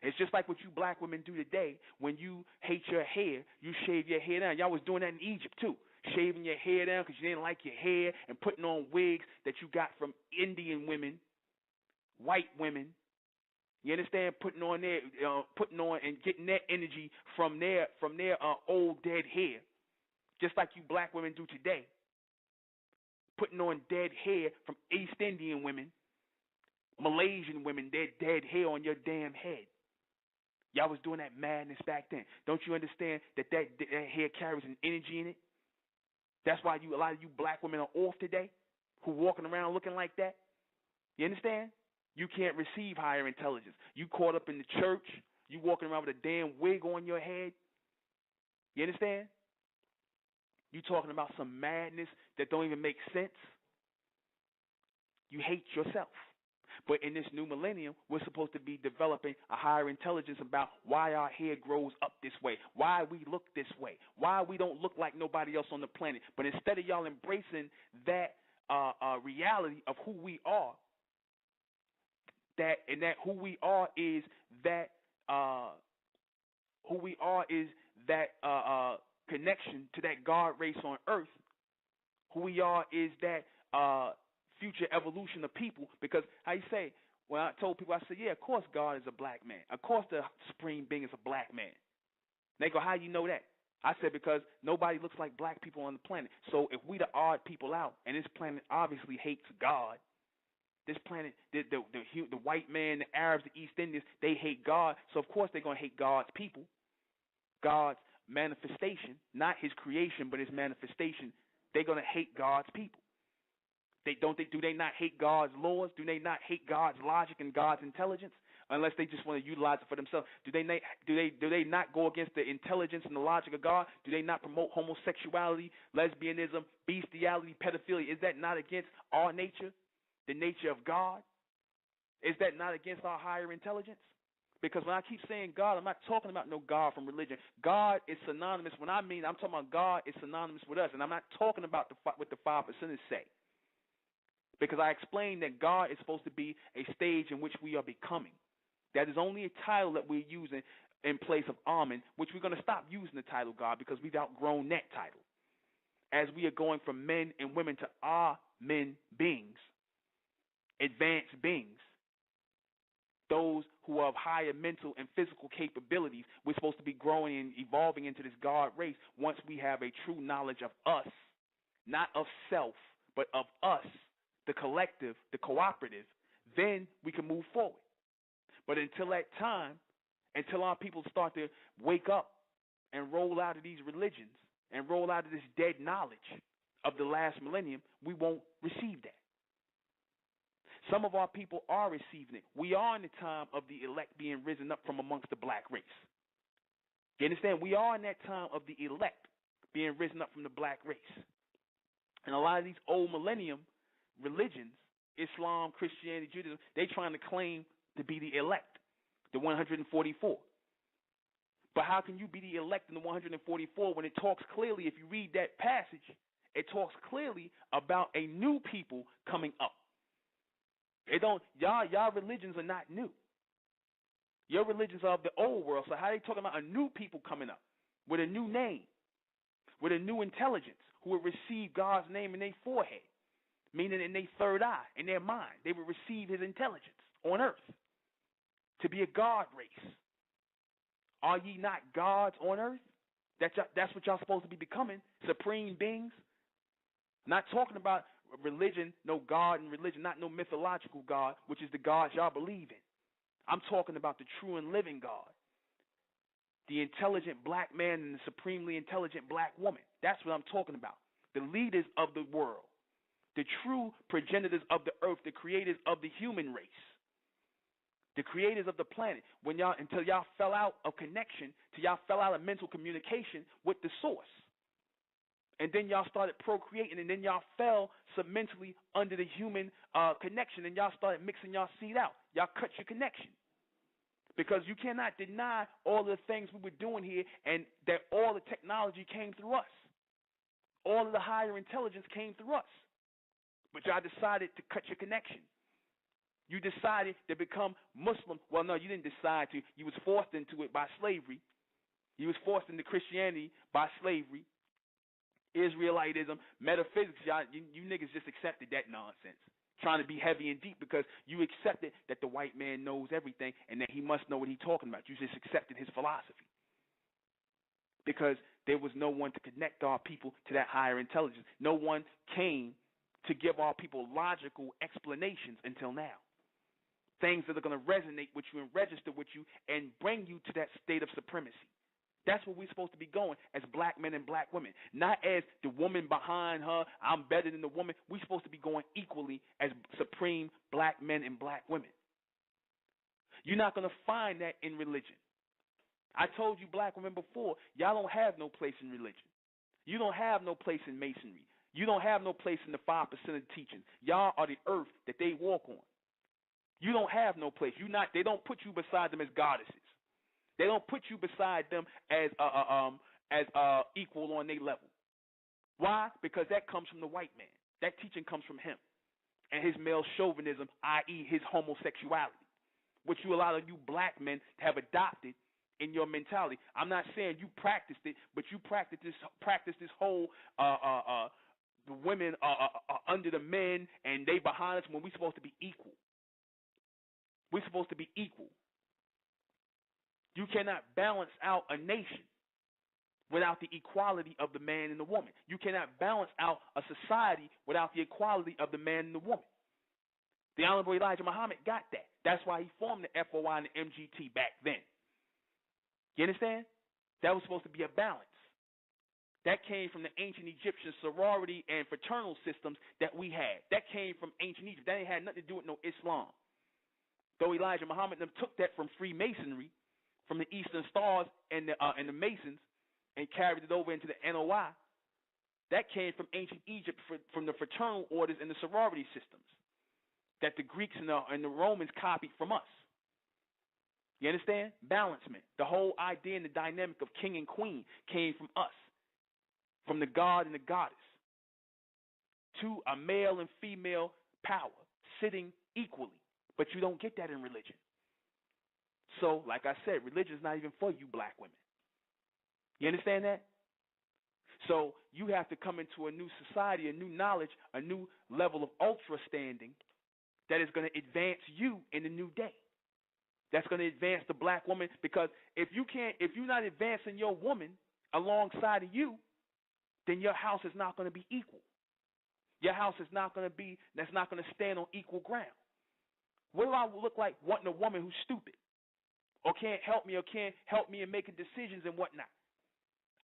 A: It's just like what you black women do today. When you hate your hair, you shave your hair down. Y'all was doing that in Egypt too, shaving your hair down because you didn't like your hair and putting on wigs that you got from Indian women, white women. You understand? Putting on and getting that energy from their old dead hair, just like you black women do today. Putting on dead hair from East Indian women, Malaysian women, their dead hair on your damn head. Y'all was doing that madness back then. Don't you understand that hair carries an energy in it? That's why a lot of you black women are off today, who walking around looking like that. You understand? You can't receive higher intelligence. You caught up in the church. You walking around with a damn wig on your head. You understand? You talking about some madness that don't even make sense. You hate yourself. But in this new millennium, we're supposed to be developing a higher intelligence about why our hair grows up this way, why we look this way, why we don't look like nobody else on the planet. But instead of y'all embracing that reality of who we are, who we are is that connection to that God race on earth. Who we are is that future evolution of people. Because I say, when I told people, I said, yeah, of course God is a black man. Of course the supreme being is a black man. They go, how you know that? I said, because nobody looks like black people on the planet. So if we the odd people out, and this planet obviously hates God, this planet, the white man, the Arabs, the East Indians, they hate God. So of course they're going to hate God's people, God's manifestation, not his creation, but his manifestation. They're going to hate God's people. Do they not hate God's laws? Do they not hate God's logic and God's intelligence? Unless they just want to utilize it for themselves. Do they not go against the intelligence and the logic of God? Do they not promote homosexuality, lesbianism, bestiality, pedophilia? Is that not against our nature, the nature of God? Is that not against our higher intelligence? Because when I keep saying God, I'm not talking about no God from religion. God is synonymous. When I'm talking about God is synonymous with us. And I'm not talking about what the 5% say. Because I explained that God is supposed to be a stage in which we are becoming. That is only a title that we're using in place of Amen, which we're going to stop using the title God because we've outgrown that title. As we are going from men and women to Amen beings, advanced beings, those who are of higher mental and physical capabilities, we're supposed to be growing and evolving into this God race once we have a true knowledge of us, not of self, but of us, the collective, the cooperative, then we can move forward. But until that time, until our people start to wake up and roll out of these religions and roll out of this dead knowledge of the last millennium, we won't receive that. Some of our people are receiving it. We are in the time of the elect being risen up from amongst the black race. You understand? We are in that time of the elect being risen up from the black race. And a lot of these old millennium religions, Islam, Christianity, Judaism, they're trying to claim to be the elect, the 144. But how can you be the elect in the 144 when it talks clearly, if you read that passage, it talks clearly about a new people coming up. Y'all religions are not new. Your religions are of the old world. So how are they talking about a new people coming up with a new name, with a new intelligence, who will receive God's name in their forehead, meaning in their third eye, in their mind? They will receive his intelligence on earth to be a God race. Are ye not gods on earth? That's what y'all supposed to be becoming, supreme beings. Not talking about religion, no God in religion, not no mythological God, which is the God y'all believe in. I'm talking about the true and living God, the intelligent black man and the supremely intelligent black woman. That's what I'm talking about. The leaders of the world, the true progenitors of the earth, the creators of the human race, the creators of the planet. Until y'all fell out of connection, till y'all fell out of mental communication with the source. And then y'all started procreating, and then y'all fell submentally under the human connection, and y'all started mixing y'all seed out. Y'all cut your connection. Because you cannot deny all the things we were doing here, and that all the technology came through us. All of the higher intelligence came through us. But y'all decided to cut your connection. You decided to become Muslim. Well, no, you didn't decide to. You was forced into it by slavery. You was forced into Christianity by slavery. Israelitism, metaphysics, you niggas just accepted that nonsense. Trying to be heavy and deep because you accepted that the white man knows everything and that he must know what he's talking about. You just accepted his philosophy. Because there was no one to connect our people to that higher intelligence. No one came to give our people logical explanations until now. Things that are going to resonate with you and register with you and bring you to that state of supremacy. That's where we're supposed to be going as black men and black women. Not as the woman behind her, I'm better than the woman. We're supposed to be going equally as supreme black men and black women. You're not going to find that in religion. I told you black women before, y'all don't have no place in religion. You don't have no place in masonry. You don't have no place in the 5% of the teachings. Y'all are the earth that they walk on. You don't have no place. They don't put you beside them as goddesses. They don't put you beside them as equal on their level. Why? Because that comes from the white man. That teaching comes from him and his male chauvinism, i.e. his homosexuality, which a lot of you black men have adopted in your mentality. I'm not saying you practiced it, but you practice this whole the women are under the men and they behind us when we're supposed to be equal. We're supposed to be equal. You cannot balance out a nation without the equality of the man and the woman. You cannot balance out a society without the equality of the man and the woman. The Honorable Elijah Muhammad got that. That's why he formed the FOI and the MGT back then. You understand? That was supposed to be a balance. That came from the ancient Egyptian sorority and fraternal systems that we had. That came from ancient Egypt. That ain't had nothing to do with no Islam. Though Elijah Muhammad them took that from Freemasonry, from the Eastern Stars and the Masons, and carried it over into the NOI. That came from ancient Egypt, from the fraternal orders and the sorority systems that the Greeks and the Romans copied from us. You understand? Balancement. The whole idea and the dynamic of king and queen came from us, from the god and the goddess, to a male and female power sitting equally. But you don't get that in religion. So, like I said, religion is not even for you black women. You understand that? So you have to come into a new society, a new knowledge, a new level of ultra standing that is going to advance you in the new day. That's going to advance the black woman, because if you're not advancing your woman alongside of you, then your house is not going to be equal. Your house is not going to stand on equal ground. What do I look like wanting a woman who's stupid or can't help me in making decisions and whatnot?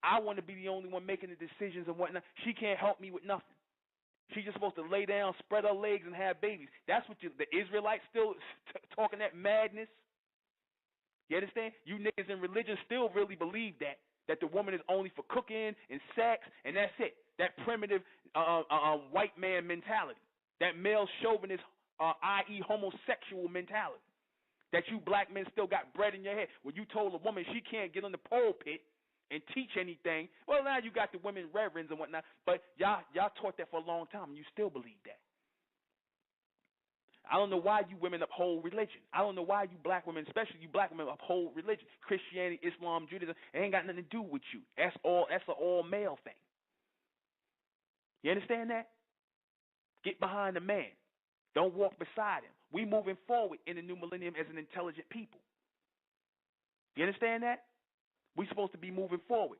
A: I want to be the only one making the decisions and whatnot. She can't help me with nothing. She's just supposed to lay down, spread her legs, and have babies. That's what the Israelites still talking that madness. You understand? You niggas in religion still really believe that the woman is only for cooking and sex, and that's it. That primitive white man mentality, that male chauvinist, i.e. homosexual mentality, that you black men still got bred in your head. When you told a woman she can't get on the pulpit and teach anything, well, now you got the women reverends and whatnot, but y'all taught that for a long time, and you still believe that. I don't know why you women uphold religion. I don't know why you black women, especially you black women, uphold religion. Christianity, Islam, Judaism, it ain't got nothing to do with you. That's an all male thing. You understand that? Get behind the man. Don't walk beside him. We moving forward in the new millennium as an intelligent people. You understand that? We're supposed to be moving forward.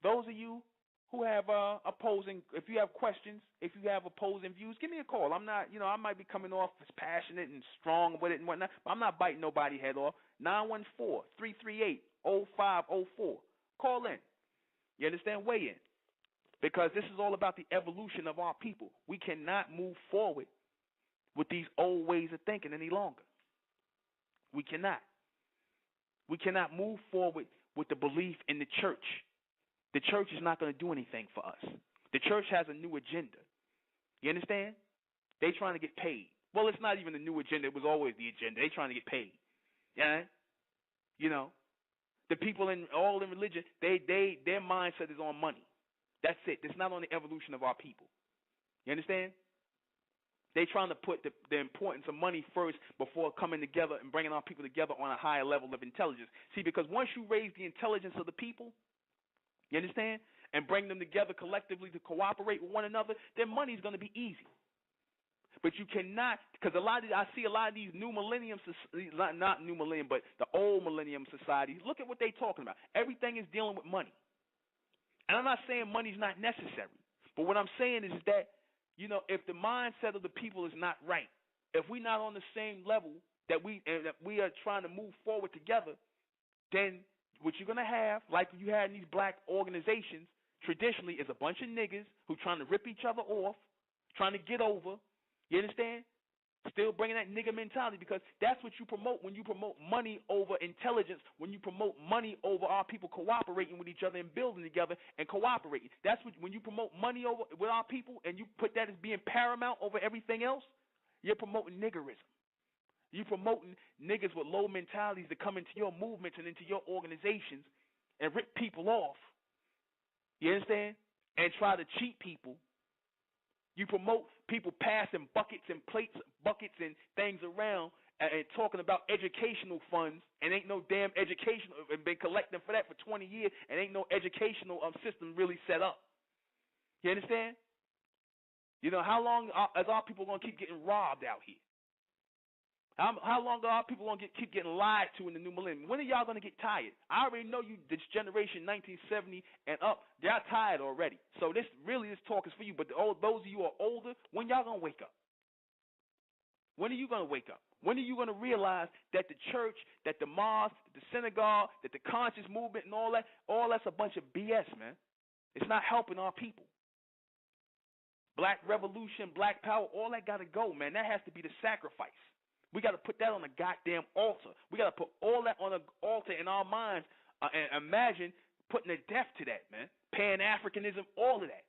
A: Those of you who have opposing. If you have questions, if you have opposing views, give me a call. I'm not, I might be coming off as passionate and strong with it and whatnot, but I'm not biting nobody head off. 914-338-0504. Call in. You understand? Weigh in. Because this is all about the evolution of our people. We cannot move forward with these old ways of thinking any longer. We cannot. We cannot move forward with the belief in the church. The church is not going to do anything for us. The church has a new agenda. You understand? They trying to get paid. Well, it's not even a new agenda. It was always the agenda. They trying to get paid. Yeah? The people in religion, their mindset is on money. That's it. It's not on the evolution of our people. You understand? They trying to put the importance of money first before coming together and bringing our people together on a higher level of intelligence. See, because once you raise the intelligence of the people, you understand, and bring them together collectively to cooperate with one another, then money is going to be easy. But you cannot, because I see a lot of these new millennium, not new millennium, but the old millennium societies. Look at what they're talking about. Everything is dealing with money. And I'm not saying money's not necessary, but what I'm saying is that, if the mindset of the people is not right, if we're not on the same level that we are trying to move forward together, then what you're going to have, like you had in these black organizations, traditionally is a bunch of niggas who trying to rip each other off, trying to get over. You understand? Still bringing that nigga mentality, because that's what you promote when you promote money over intelligence, when you promote money over our people cooperating with each other and building together and cooperating. That's when you promote money over with our people and you put that as being paramount over everything else, you're promoting niggerism. You're promoting niggas with low mentalities to come into your movements and into your organizations and rip people off. You understand? And try to cheat people. You promote people passing buckets and plates, buckets and things around and talking about educational funds, and ain't no damn educational, and been collecting for that for 20 years, and ain't no educational system really set up. You understand? How long is our people going to keep getting robbed out here? How long are our people going to keep getting lied to in the new millennium? When are y'all going to get tired? I already know you, this generation 1970 and up, y'all tired already. So this talk is for you. But those of you who are older, when y'all going to wake up? When are you going to wake up? When are you going to realize that the church, that the mosque, the synagogue, that the conscious movement and all that's a bunch of BS, man. It's not helping our people. Black revolution, black power, all that got to go, man. That has to be the sacrifice. We got to put that on a goddamn altar. We got to put all that on an altar in our minds and imagine putting a death to that, man. Pan-Africanism, all of that.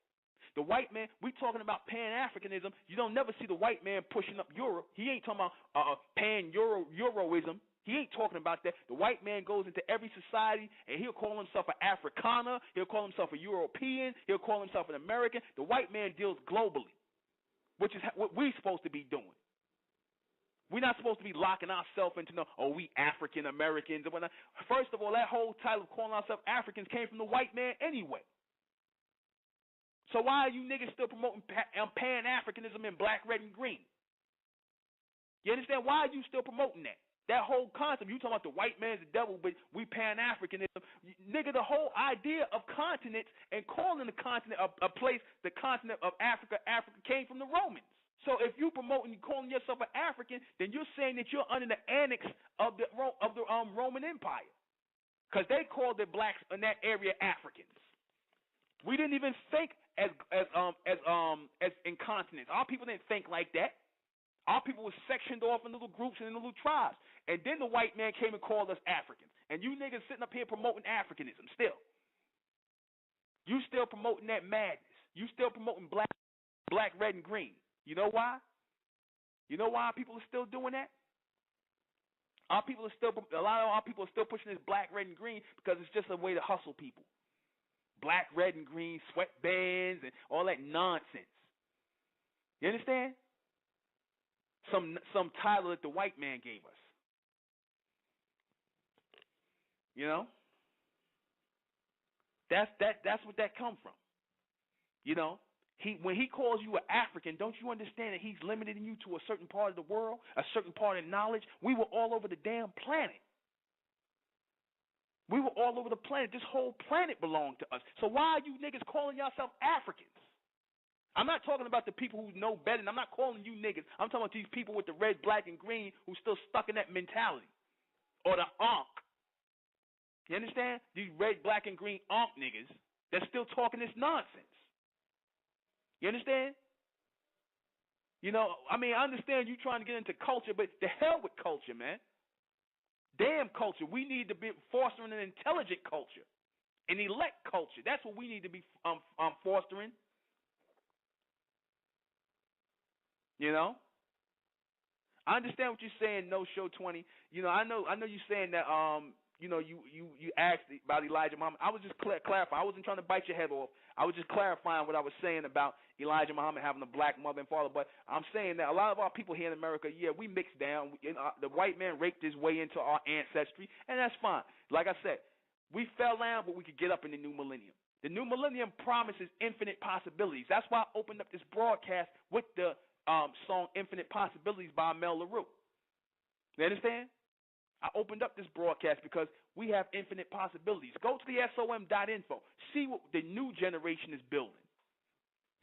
A: The white man, we talking about Pan-Africanism. You don't never see the white man pushing up Europe. He ain't talking about Pan-Euroism. He ain't talking about that. The white man goes into every society and he'll call himself an Afrikaner. He'll call himself a European. He'll call himself an American. The white man deals globally, which is what we're supposed to be doing. We're not supposed to be locking ourselves into we African Americans and whatnot. First of all, that whole title of calling ourselves Africans came from the white man anyway. So why are you niggas still promoting Pan-Africanism in black, red, and green? You understand? Why are you still promoting that? That whole concept, you talking about the white man's the devil, but we Pan-Africanism. Nigga, the whole idea of continents and calling the continent a place, the continent of Africa came from the Romans. So if you promoting, calling yourself an African, then you're saying that you're under the annex of the Roman Empire, because they called the blacks in that area Africans. We didn't even think as in continents. Our people didn't think like that. Our people were sectioned off in little groups and in little tribes. And then the white man came and called us Africans. And you niggas sitting up here promoting Africanism still. You still promoting that madness. You still promoting black, red, and green. You know why? You know why people are still doing that? A lot of our people are still pushing this black, red, and green because it's just a way to hustle people. Black, red, and green sweatbands and all that nonsense. You understand? Some title that the white man gave us. You know? That's what that come from. You know? When he calls you an African, don't you understand that he's limiting you to a certain part of the world, a certain part of knowledge? We were all over the damn planet. We were all all over the planet. This whole planet belongs to us. So why are you niggas calling yourself Africans? I'm not talking about the people who know better. And I'm not calling you niggas. I'm talking about these people with the red, black, and green who still stuck in that mentality. Or the Ankh. You understand? These red, black, and green Ankh niggas that's still talking this nonsense. You understand? You know, I mean, I understand you trying to get into culture, but the hell with culture, man. Damn culture. We need to be fostering an intelligent culture, an elect culture. That's what we need to be fostering. You know? I understand what you're saying, No Show 20. You know, I know you're saying that you know, you asked about Elijah Muhammad. I was just clarifying. I wasn't trying to bite your head off. I was just clarifying what I was saying about Elijah Muhammad having a black mother and father. But I'm saying that a lot of our people here in America, yeah, we mixed down. The white man raped his way into our ancestry, and that's fine. Like I said, we fell down, but we could get up in the new millennium. The new millennium promises infinite possibilities. That's why I opened up this broadcast with the song Infinite Possibilities by Mel LaRue. You understand? I opened up this broadcast because we have infinite possibilities. Go to the SOM.info. See what the new generation is building.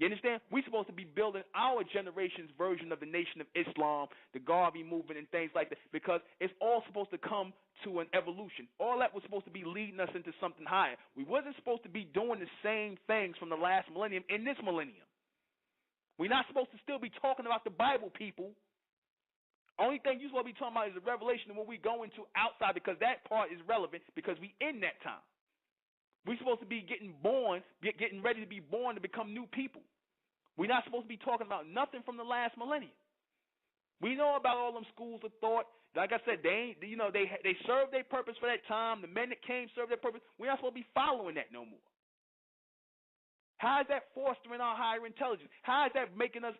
A: You understand? We're supposed to be building our generation's version of the Nation of Islam, the Garvey movement, and things like that, because it's all supposed to come to an evolution. All that was supposed to be leading us into something higher. We wasn't supposed to be doing the same things from the last millennium in this millennium. We're not supposed to still be talking about the Bible, people. Only thing you're supposed to be talking about is the revelation and what we go into outside, because that part is relevant because we in that time. We're supposed to be getting ready to be born to become new people. We're not supposed to be talking about nothing from the last millennium. We know about all them schools of thought. Like I said, they served their purpose for that time. The men that came served their purpose. We're not supposed to be following that no more. How is that fostering our higher intelligence? How is that making us,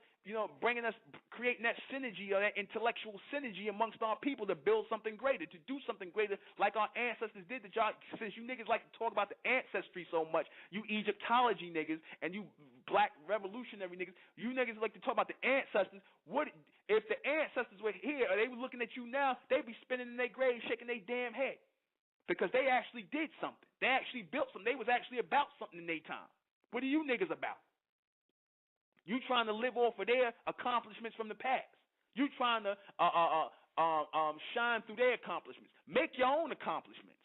A: creating that synergy or that intellectual synergy amongst our people to build something greater, to do something greater like our ancestors did? Since you niggas like to talk about the ancestry so much, you Egyptology niggas and you black revolutionary niggas, you niggas like to talk about the ancestors. What if the ancestors were here or they were looking at you now, they'd be spinning in their grave, shaking their damn head. Because they actually did something. They actually built something. They was actually about something in their time. What are you niggas about? You trying to live off of their accomplishments from the past. You trying to shine through their accomplishments. Make your own accomplishments.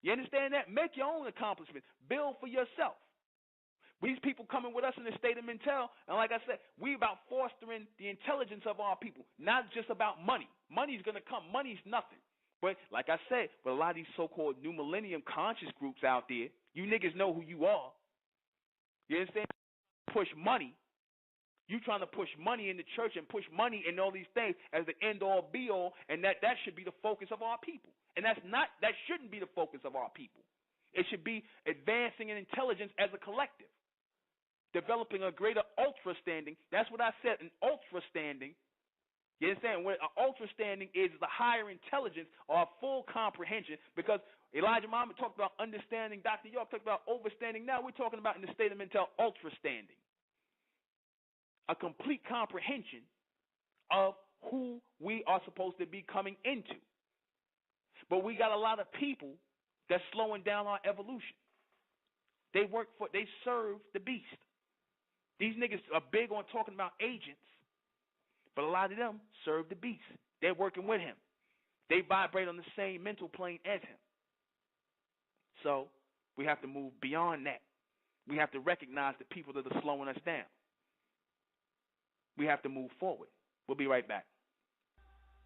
A: You understand that? Make your own accomplishments. Build for yourself. These people coming with us in the state of Mentel, and like I said, we about fostering the intelligence of our people, not just about money. Money's going to come. Money's nothing. But like I said, with a lot of these so-called new millennium conscious groups out there, you niggas know who you are. You understand? Push money. You trying to push money in the church and push money in all these things as the end-all, be-all, and that should be the focus of our people. And that shouldn't be the focus of our people. It should be advancing in intelligence as a collective, developing a greater ultra-standing. That's what I said, an ultra-standing. You understand? What an ultra-standing is the higher intelligence or a full comprehension, because Elijah Muhammad talked about understanding, Dr. York talked about overstanding. Now we're talking about in the state of mental ultra-standing, a complete comprehension of who we are supposed to be coming into. But we got a lot of people that's slowing down our evolution. They serve the beast. These niggas are big on talking about agents, but a lot of them serve the beast. They're working with him. They vibrate on the same mental plane as him. So we have to move beyond that. We have to recognize the people that are slowing us down. We have to move forward. We'll be right back.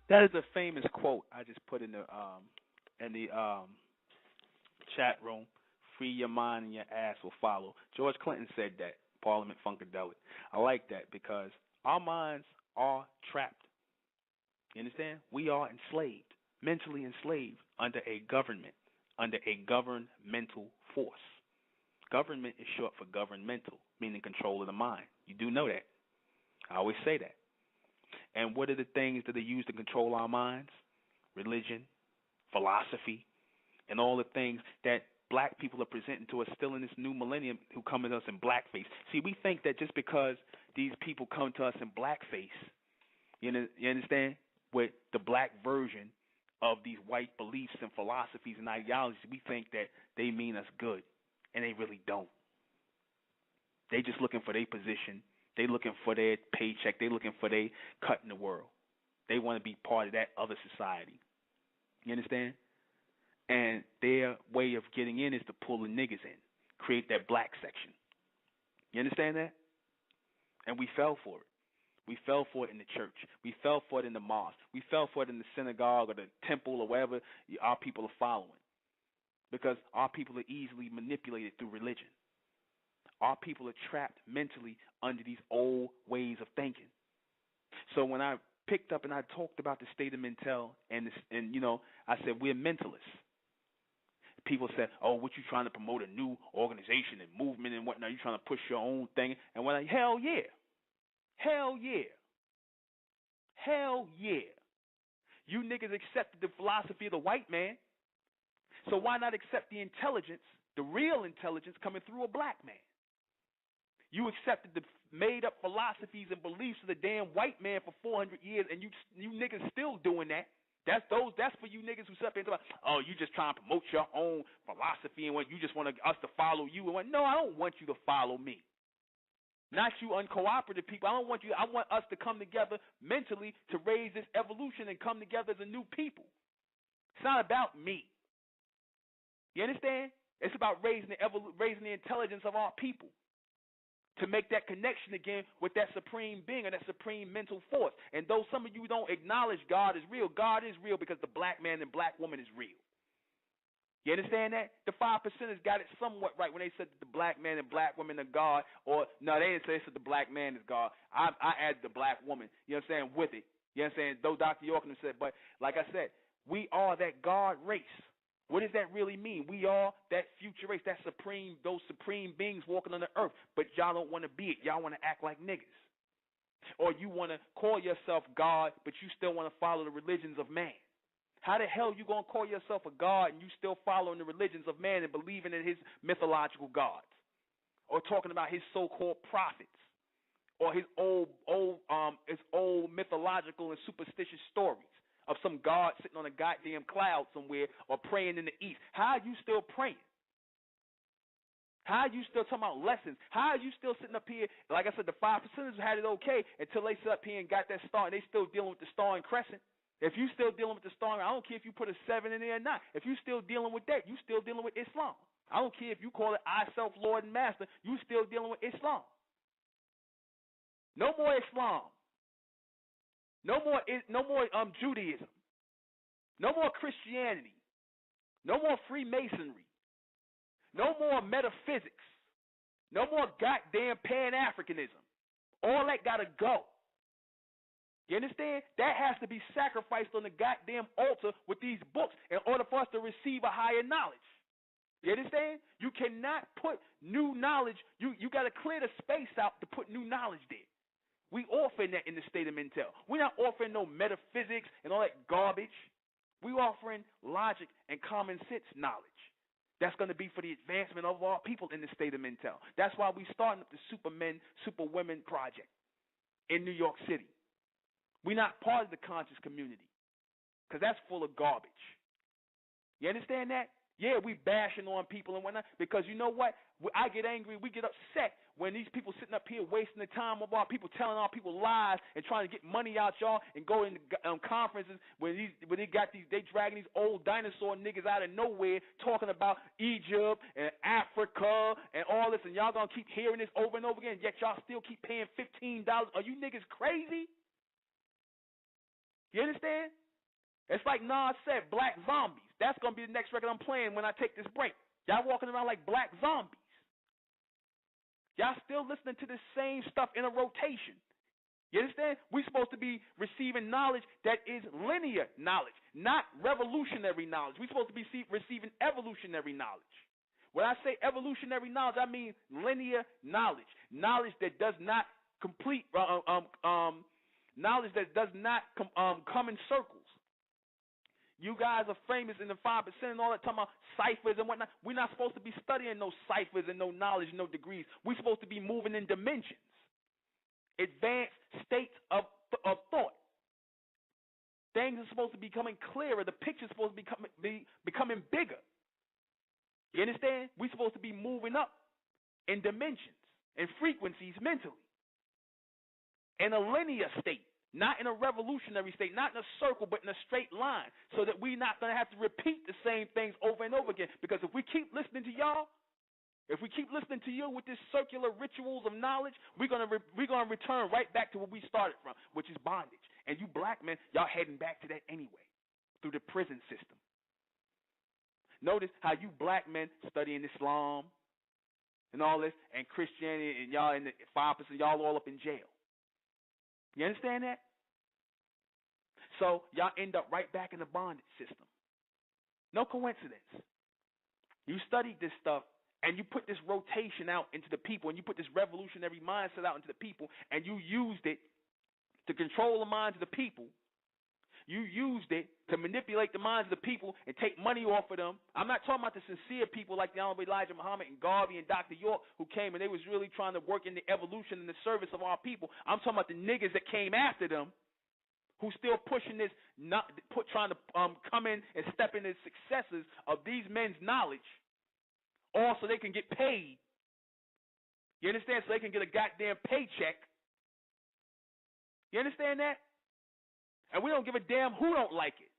A: That is a famous quote I just put in the chat room. Free your mind and your ass will follow. George Clinton said that. Parliament Funkadelic. I like that because our minds are trapped. You understand? We are enslaved, mentally enslaved under a government, under a governmental force. Government is short for governmental, meaning control of the mind. You do know that. I always say that. And what are the things that are used to control our minds? Religion, philosophy, and all the things that black people are presenting to us still in this new millennium who come at us in blackface. See, we think that just because these people come to us in blackface, you understand, with the black version of these white beliefs and philosophies and ideologies, we think that they mean us good, and they really don't. They just looking for their position. They looking for their paycheck. They looking for their cut in the world. They want to be part of that other society. You understand? And their way of getting in is to pull the niggas in, create that black section. You understand that? And we fell for it. We fell for it in the church. We fell for it in the mosque. We fell for it in the synagogue or the temple or wherever our people are following. Because our people are easily manipulated through religion. Our people are trapped mentally under these old ways of thinking. So when I picked up and I talked about the state of mental and I said we're mentalists. People said, "Oh, what you trying to promote a new organization and movement and whatnot? You trying to push your own thing?" And we're like, "Hell yeah, hell yeah, hell yeah! You niggas accepted the philosophy of the white man, so why not accept the intelligence, the real intelligence coming through a black man? You accepted the made-up philosophies and beliefs of the damn white man for 400 years, and you niggas still doing that. That's for you niggas who sit up and talk about, oh, you just trying to promote your own philosophy and what you just want us to follow you. And what? No, I don't want you to follow me. Not you uncooperative people. I don't want you. I want us to come together mentally to raise this evolution and come together as a new people. It's not about me. You understand? It's about raising the intelligence of our people to make that connection again with that supreme being or that supreme mental force. And though some of you don't acknowledge God is real because the black man and black woman is real. You understand that? The 5%ers got it somewhat right when they said that the black man and black woman are God. Or, no, they didn't say they said the black man is God. I added the black woman, you know what I'm saying, with it. You know what I'm saying? Though Dr. Yorkman said, but like I said, we are that God race. What does that really mean? We are that future race, those supreme beings walking on the earth. But y'all don't want to be it. Y'all want to act like niggas. Or you want to call yourself God, but you still want to follow the religions of man. How the hell you going to call yourself a God and you still following the religions of man and believing in his mythological gods? Or talking about his so-called prophets? Or his old mythological and superstitious stories of some God sitting on a goddamn cloud somewhere or praying in the east? How are you still praying? How are you still talking about lessons? How are you still sitting up here? Like I said, the 5%ers had it okay until they sit up here and got that star, and they still dealing with the star and crescent. If you still dealing with the star, I don't care if you put a 7 in there or not. If you still dealing with that, you still dealing with Islam. I don't care if you call it I, self, Lord, and Master. You still dealing with Islam. No more Islam. No more Judaism. No more Christianity. No more Freemasonry. No more metaphysics. No more goddamn Pan-Africanism. All that got to go. You understand? That has to be sacrificed on the goddamn altar with these books in order for us to receive a higher knowledge. You understand? You cannot put new knowledge. You got to clear the space out to put new knowledge there. We offering that in the state of mental. We're not offering no metaphysics and all that garbage. We're offering logic and common sense knowledge. That's going to be for the advancement of our people in the state of mental. That's why we're starting up the Supermen, Superwomen project in New York City. We're not part of the conscious community because that's full of garbage. You understand that? Yeah, we bashing on people and whatnot because you know what? I get angry. We get upset when these people sitting up here wasting the time of our people, telling our people lies and trying to get money out y'all and go in conferences where they dragging these old dinosaur niggas out of nowhere talking about Egypt and Africa and all this, and y'all gonna keep hearing this over and over again. Yet y'all still keep paying $15. Are you niggas crazy? You understand? It's like Nas said, black zombies. That's going to be the next record I'm playing when I take this break. Y'all walking around like black zombies. Y'all still listening to the same stuff in a rotation. You understand? We're supposed to be receiving knowledge that is linear knowledge, not revolutionary knowledge. We're supposed to be receiving evolutionary knowledge. When I say evolutionary knowledge, I mean linear knowledge. Knowledge that does not knowledge that does not come in circles. You guys are famous in the 5% and all that, talking about ciphers and whatnot. We're not supposed to be studying no ciphers and no knowledge and no degrees. We're supposed to be moving in dimensions, advanced states of thought. Things are supposed to be becoming clearer. The picture's supposed to be becoming bigger. You understand? We're supposed to be moving up in dimensions and frequencies mentally. In a linear state, not in a revolutionary state, not in a circle, but in a straight line, so that we're not going to have to repeat the same things over and over again. Because if we keep listening to y'all, if we keep listening to you with this circular rituals of knowledge, we're gonna return right back to where we started from, which is bondage. And you black men, y'all heading back to that anyway, through the prison system. Notice how you black men studying Islam and all this, and Christianity, and y'all in the 5%, y'all all up in jail. You understand that? So y'all end up right back in the bondage system. No coincidence. You studied this stuff, and you put this rotation out into the people, and you put this revolutionary mindset out into the people, and you used it to control the minds of the people. You used it to manipulate the minds of the people and take money off of them. I'm not talking about the sincere people like the Honorable Elijah Muhammad and Garvey and Dr. York who came and they was really trying to work in the evolution and the service of our people. I'm talking about the niggas that came after them who still pushing this, trying to come in and step in the successes of these men's knowledge, all so they can get paid. You understand? So they can get a goddamn paycheck. You understand that? And we don't give a damn who don't like it.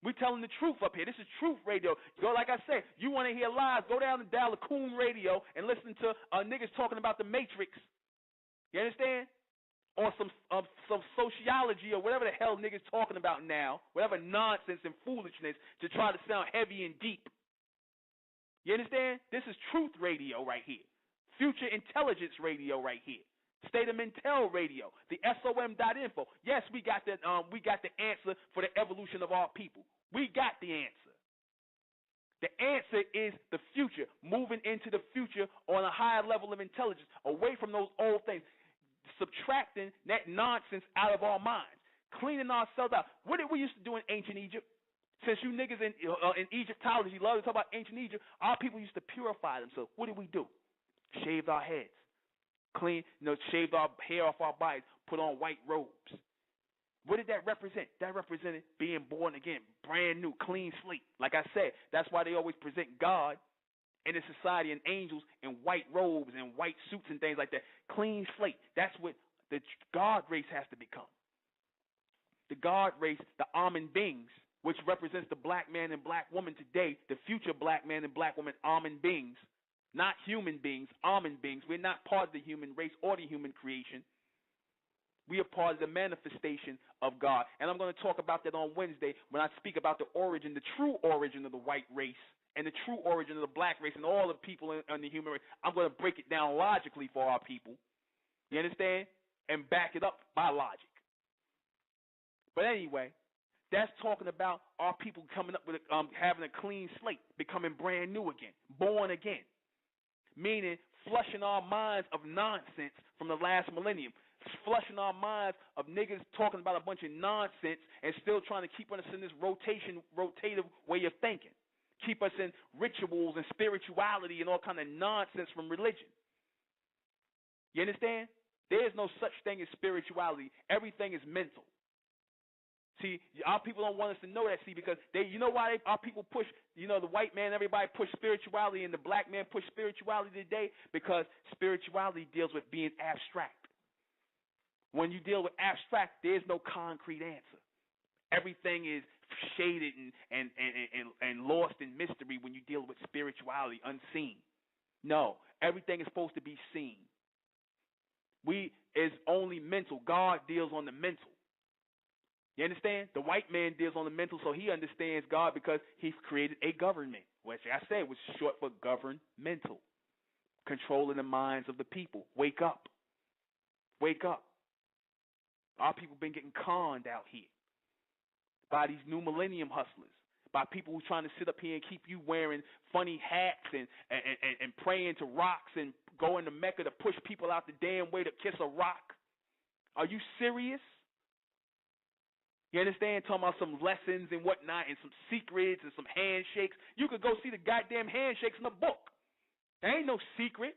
A: We're telling the truth up here. This is Truth Radio. Go, like I said, you want to hear lies, go down to dial Coon Radio and listen to niggas talking about the Matrix. You understand? Or some sociology or whatever the hell niggas talking about now, whatever nonsense and foolishness to try to sound heavy and deep. You understand? This is Truth Radio right here. Future Intelligence Radio right here. State of Mentel Radio, the SOM.info. Yes, we got the answer for the evolution of our people. We got the answer. The answer is the future, moving into the future on a higher level of intelligence, away from those old things, subtracting that nonsense out of our minds, cleaning ourselves out. What did we used to do in ancient Egypt? Since you niggas in Egyptology love to talk about ancient Egypt, our people used to purify themselves. What did we do? Shaved our heads. Clean, shaved our hair off our bodies, put on white robes. What did that represent? That represented being born again, brand new, clean slate. Like I said, that's why they always present God in the society and angels in white robes and white suits and things like that. Clean slate. That's what the God race has to become. The God race, the almond beings, which represents the black man and black woman today, the future black man and black woman, almond beings. Not human beings, almond beings. We're not part of the human race or the human creation. We are part of the manifestation of God. And I'm going to talk about that on Wednesday when I speak about the origin, the true origin of the white race and the true origin of the black race and all the people in the human race. I'm going to break it down logically for our people. You understand? And back it up by logic. But anyway, that's talking about our people coming up with having a clean slate, becoming brand new again, born again. Meaning flushing our minds of nonsense from the last millennium, flushing our minds of niggas talking about a bunch of nonsense and still trying to keep us in this rotative way of thinking, keep us in rituals and spirituality and all kind of nonsense from religion. You understand? There is no such thing as spirituality. Everything is mental. See, our people don't want us to know that, because you know why our people push, the white man, everybody push spirituality, and the black man push spirituality today? Because spirituality deals with being abstract. When you deal with abstract, there's no concrete answer. Everything is shaded and lost in mystery when you deal with spirituality, unseen. No, everything is supposed to be seen. We is only mental. God deals on the mental. You understand? The white man deals on the mental, so he understands God because he's created a government, which I said was short for governmental, controlling the minds of the people. Wake up. Wake up. Our people been getting conned out here by these new millennium hustlers, by people who trying to sit up here and keep you wearing funny hats and praying to rocks and going to Mecca to push people out the damn way to kiss a rock. Are you serious? You understand? Talking about some lessons and whatnot and some secrets and some handshakes. You could go see the goddamn handshakes in the book. There ain't no secret.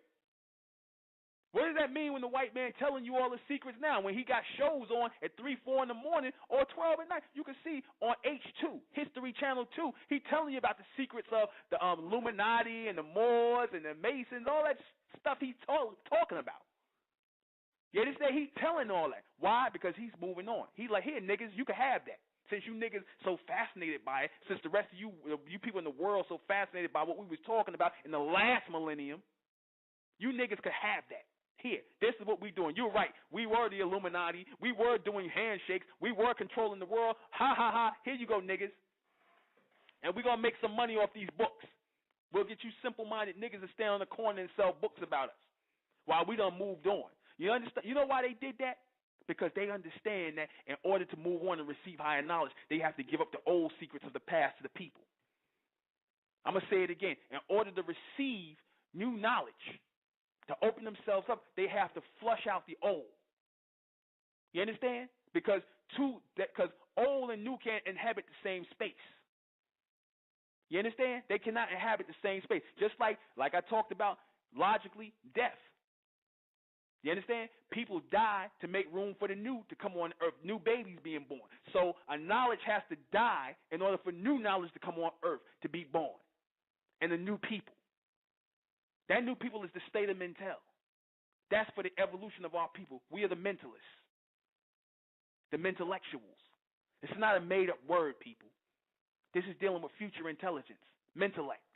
A: What does that mean when the white man telling you all the secrets now? When he got shows on at 3, 4 in the morning or 12 at night, you can see on H2, History Channel 2, he telling you about the secrets of the Illuminati and the Moors and the Masons, all that stuff he's talking about. You understand? He's telling all that. Why? Because he's moving on. He's like, here, niggas, you can have that. Since you niggas so fascinated by it, since the rest of you people in the world so fascinated by what we was talking about in the last millennium, you niggas could have that. Here, this is what we're doing. You're right. We were the Illuminati. We were doing handshakes. We were controlling the world. Ha, ha, ha. Here you go, niggas. And we're going to make some money off these books. We'll get you simple-minded niggas to stand on the corner and sell books about us while we done moved on. You understand? You know why they did that? Because they understand that in order to move on and receive higher knowledge, they have to give up the old secrets of the past to the people. I'm going to say it again. In order to receive new knowledge, to open themselves up, they have to flush out the old. You understand? Because old and new can't inhabit the same space. You understand? They cannot inhabit the same space. Just like I talked about logically, death. You understand? People die to make room for the new to come on earth, new babies being born. So a knowledge has to die in order for new knowledge to come on earth, to be born. And the new people. That new people is the state of mental. That's for the evolution of our people. We are the mentalists, the mentellectuals. It's not a made-up word, people. This is dealing with future intelligence, mentellect,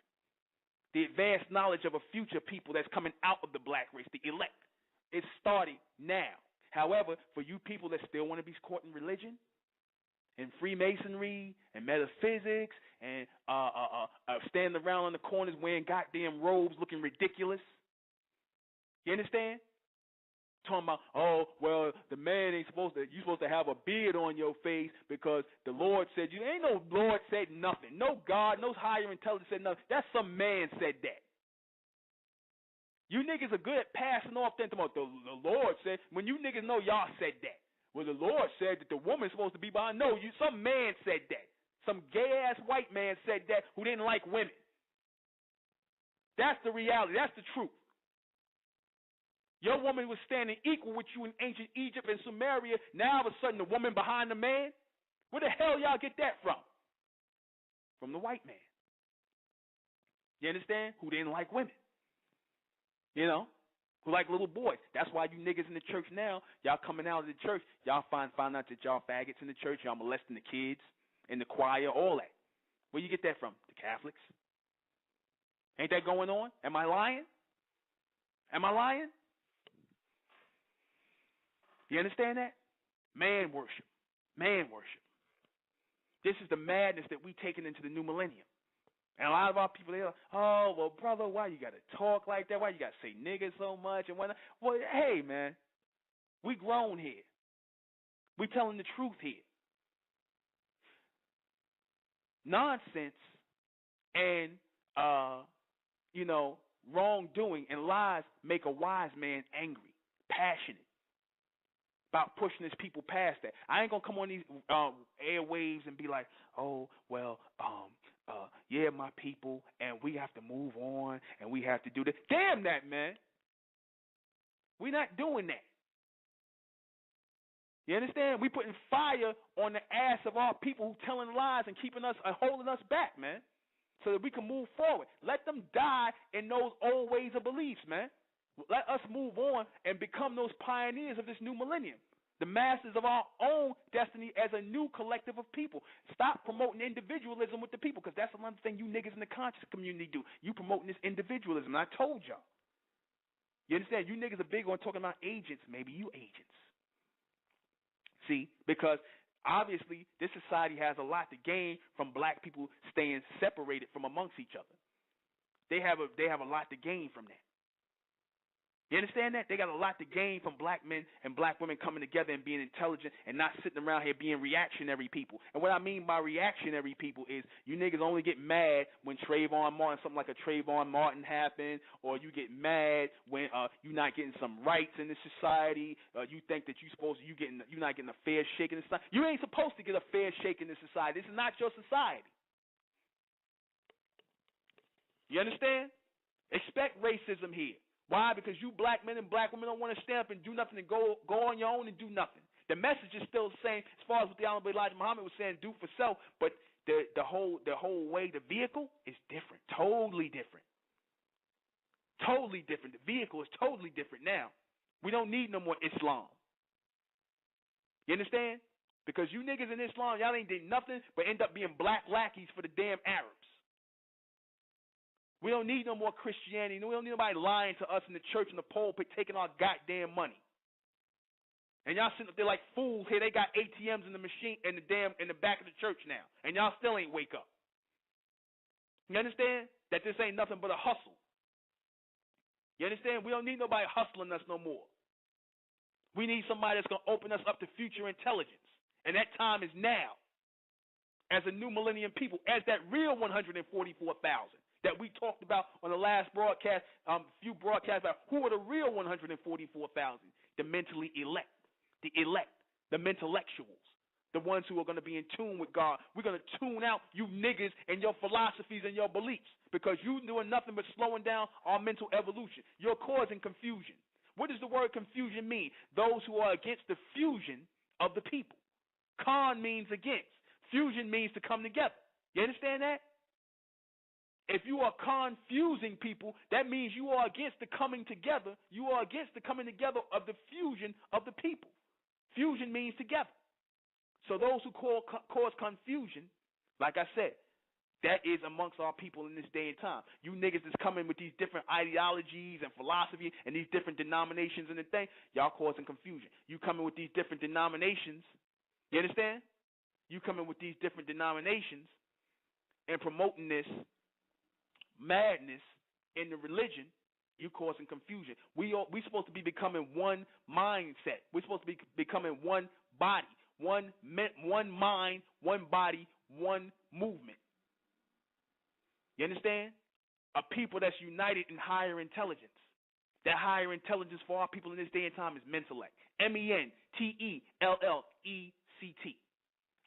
A: the advanced knowledge of a future people that's coming out of the black race, the elect. It's starting now. However, for you people that still want to be caught in religion and Freemasonry and metaphysics and standing around on the corners wearing goddamn robes looking ridiculous. You understand? Talking about, oh, well, the man ain't supposed to, you're supposed to have a beard on your face because the Lord said you. Ain't no Lord said nothing. No God, no higher intelligence said nothing. That's some man said that. You niggas are good at passing off things about the Lord said, when you niggas know y'all said that. Well, the Lord said that the woman's supposed to be behind. No, some man said that. Some gay-ass white man said that who didn't like women. That's the reality. That's the truth. Your woman was standing equal with you in ancient Egypt and Sumeria. Now, all of a sudden, the woman behind the man? Where the hell y'all get that from? From the white man. You understand? Who didn't like women. You know? Who like little boys. That's why you niggas in the church now, y'all coming out of the church, y'all find out that y'all faggots in the church, y'all molesting the kids in the choir, all that. Where you get that from? The Catholics. Ain't that going on? Am I lying? Am I lying? You understand that? Man worship. Man worship. This is the madness that we taking into the new millennium. And a lot of our people, they're like, oh, well, brother, why you got to talk like that? Why you got to say nigga so much and whatnot? Well, hey, man, we grown here. We telling the truth here. Nonsense and, wrongdoing and lies make a wise man angry, passionate about pushing his people past that. I ain't going to come on these airwaves and be like, oh, well, yeah, my people, and we have to move on, and we have to do this. Damn that, man. We're not doing that. You understand? We putting fire on the ass of our people who telling lies and keeping us and holding us back, man, so that we can move forward. Let them die in those old ways of beliefs, man. Let us move on and become those pioneers of this new millennium. The masters of our own destiny as a new collective of people. Stop promoting individualism with the people, because that's another thing you niggas in the conscious community do. You promoting this individualism. I told y'all. You understand? You niggas are big on talking about agents. Maybe you agents. See? Because obviously this society has a lot to gain from black people staying separated from amongst each other. They have a lot to gain from that. You understand that? They got a lot to gain from black men and black women coming together and being intelligent and not sitting around here being reactionary people. And what I mean by reactionary people is you niggas only get mad when Trayvon Martin, something like a Trayvon Martin happened, or you get mad when you're not getting some rights in this society. You think that you're not getting a fair shake in this society. You ain't supposed to get a fair shake in this society. This is not your society. You understand? Expect racism here. Why? Because you black men and black women don't want to stand up and do nothing and go on your own and do nothing. The message is still the same as far as what the Honorable Elijah Muhammad was saying, do for self, but the whole way, the vehicle is different, totally different. Totally different. The vehicle is totally different now. We don't need no more Islam. You understand? Because you niggas in Islam, y'all ain't did nothing but end up being black lackeys for the damn Arabs. We don't need no more Christianity. We don't need nobody lying to us in the church and the pulpit taking our goddamn money. And y'all sitting up there like fools here. They got ATMs in the machine in the back of the church now. And y'all still ain't wake up. You understand? That this ain't nothing but a hustle. You understand? We don't need nobody hustling us no more. We need somebody that's going to open us up to future intelligence. And that time is now. As a new millennium people. As that real 144,000 that we talked about on the last broadcast, few broadcasts about who are the real 144,000. The mentally elect. The elect. The mentellectuals. The ones who are going to be in tune with God. We're going to tune out you niggas and your philosophies and your beliefs because you're doing nothing but slowing down our mental evolution. You're causing confusion. What does the word confusion mean? Those who are against the fusion of the people. Con means against. Fusion means to come together. You understand that? If you are confusing people, that means you are against the coming together. You are against the coming together of the fusion of the people. Fusion means together. So those who cause confusion, like I said, that is amongst our people in this day and time. You niggas that's coming with these different ideologies and philosophy and these different denominations and the thing, y'all causing confusion. You coming with these different denominations, you understand? You coming with these different denominations and promoting this madness in the religion, you causing confusion. We supposed to be becoming one mindset. We're supposed to be becoming one body. One mind, one body, one movement. You understand? A people that's united in higher intelligence. That higher intelligence for our people in this day and time is MENTELLECT. MENTELLECT.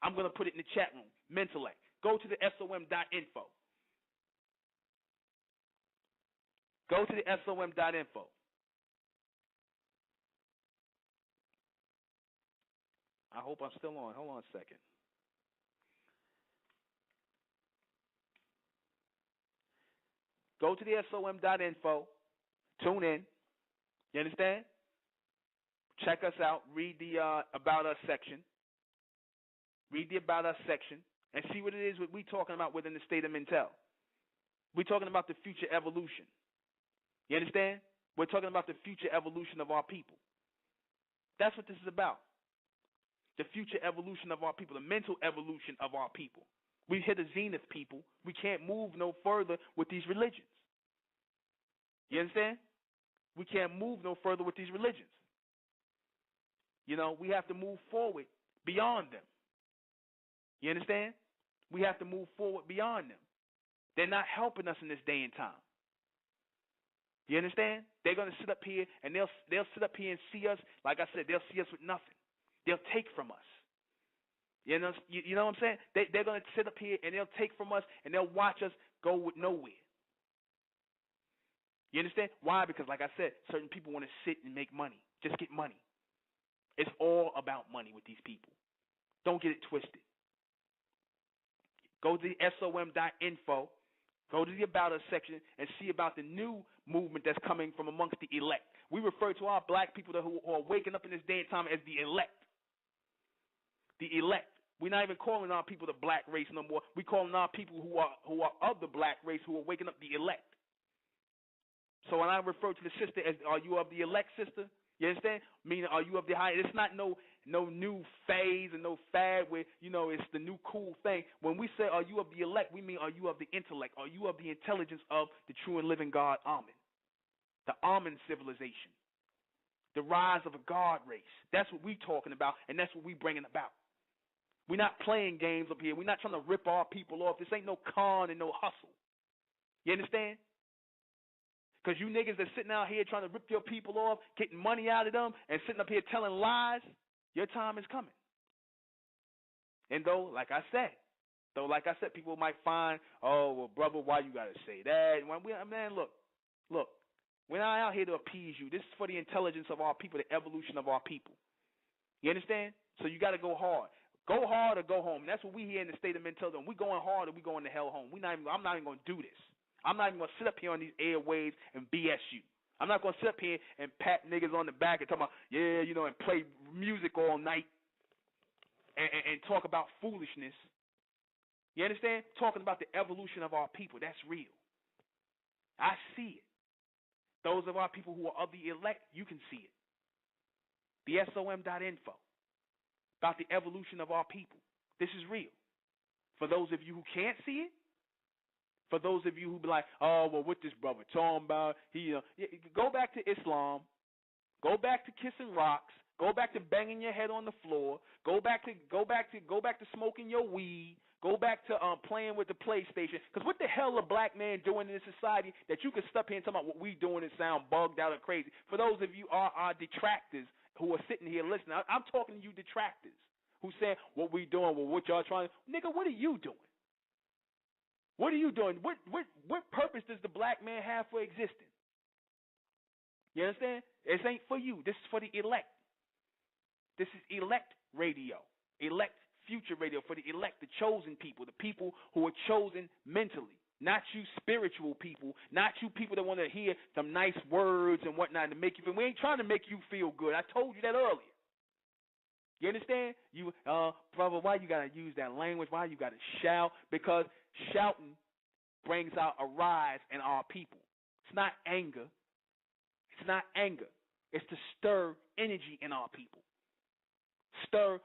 A: I'm going to put it in the chat room. MENTELLECT. Go to the SOM.info. Go to the SOM.info. I hope I'm still on. Hold on a second. Go to the SOM.info. Tune in. You understand? Check us out. Read the About Us section. Read the About Us section and see what it is we're talking about within the state of Mentel. We're talking about the future evolution. You understand? We're talking about the future evolution of our people. That's what this is about. The future evolution of our people, the mental evolution of our people. We hit a zenith, people. We can't move no further with these religions. You understand? We can't move no further with these religions. You know, we have to move forward beyond them. You understand? We have to move forward beyond them. They're not helping us in this day and time. You understand? They're going to sit up here and they'll sit up here and see us, like I said, they'll see us with nothing. They'll take from us. You know what I'm saying? They're going to sit up here and they'll take from us and they'll watch us go with nowhere. You understand? Why? Because, like I said, certain people want to sit and make money. Just get money. It's all about money with these people. Don't get it twisted. Go to the SOM.info. Go to the About Us section and see about the new movement that's coming from amongst the elect. We refer to our black people who are waking up in this day and time as the elect. The elect. We're not even calling our people the black race no more. We're calling our people who are of the black race who are waking up the elect. So when I refer to the sister as, are you of the elect, sister? You understand? Meaning, are you of the high? It's not no new phase and no fad where, it's the new cool thing. When we say, are you of the elect, we mean, are you of the intellect? Are you of the intelligence of the true and living God, Amen? The Amen civilization. The rise of a God race. That's what we're talking about, and that's what we're bringing about. We're not playing games up here. We're not trying to rip our people off. This ain't no con and no hustle. You understand? Because you niggas that's sitting out here trying to rip your people off, getting money out of them, and sitting up here telling lies, your time is coming. And though, like I said, people might find, oh, well, brother, why you got to say that? Man, look. We're not out here to appease you. This is for the intelligence of our people, the evolution of our people. You understand? So you got to go hard. Go hard or go home. And that's what we here in the state of mentality. We going hard or we going to hell home. I'm not even going to do this. I'm not even going to sit up here on these airwaves and BS you. I'm not going to sit up here and pat niggas on the back and talk about, yeah, you know, and play music all night and talk about foolishness. You understand? Talking about the evolution of our people. That's real. I see it. Those of our people who are of the elect, you can see it. The SOM.info. About the evolution of our people. This is real. For those of you who can't see it, for those of you who be like, oh, well, what this brother talking about? Go back to Islam. Go back to kissing rocks. Go back to banging your head on the floor. Go back to smoking your weed. Go back to playing with the PlayStation. Because what the hell are black men doing in this society that you can stop here and talk about what we doing and sound bugged out or crazy? For those of you are detractors who are sitting here listening, I'm talking to you detractors who say what we doing, well, what y'all trying to, nigga, what are you doing? What are you doing? What purpose does the black man have for existing? You understand? This ain't for you. This is for the elect. This is elect radio. Elect future radio for the elect, the chosen people, the people who are chosen mentally. Not you spiritual people, not you people that want to hear some nice words and whatnot to make you feel. We ain't trying to make you feel good. I told you that earlier. You understand? You, brother, why you got to use that language? Why you got to shout? Because shouting brings out a rise in our people. It's not anger. It's not anger. It's to stir energy in our people. Stir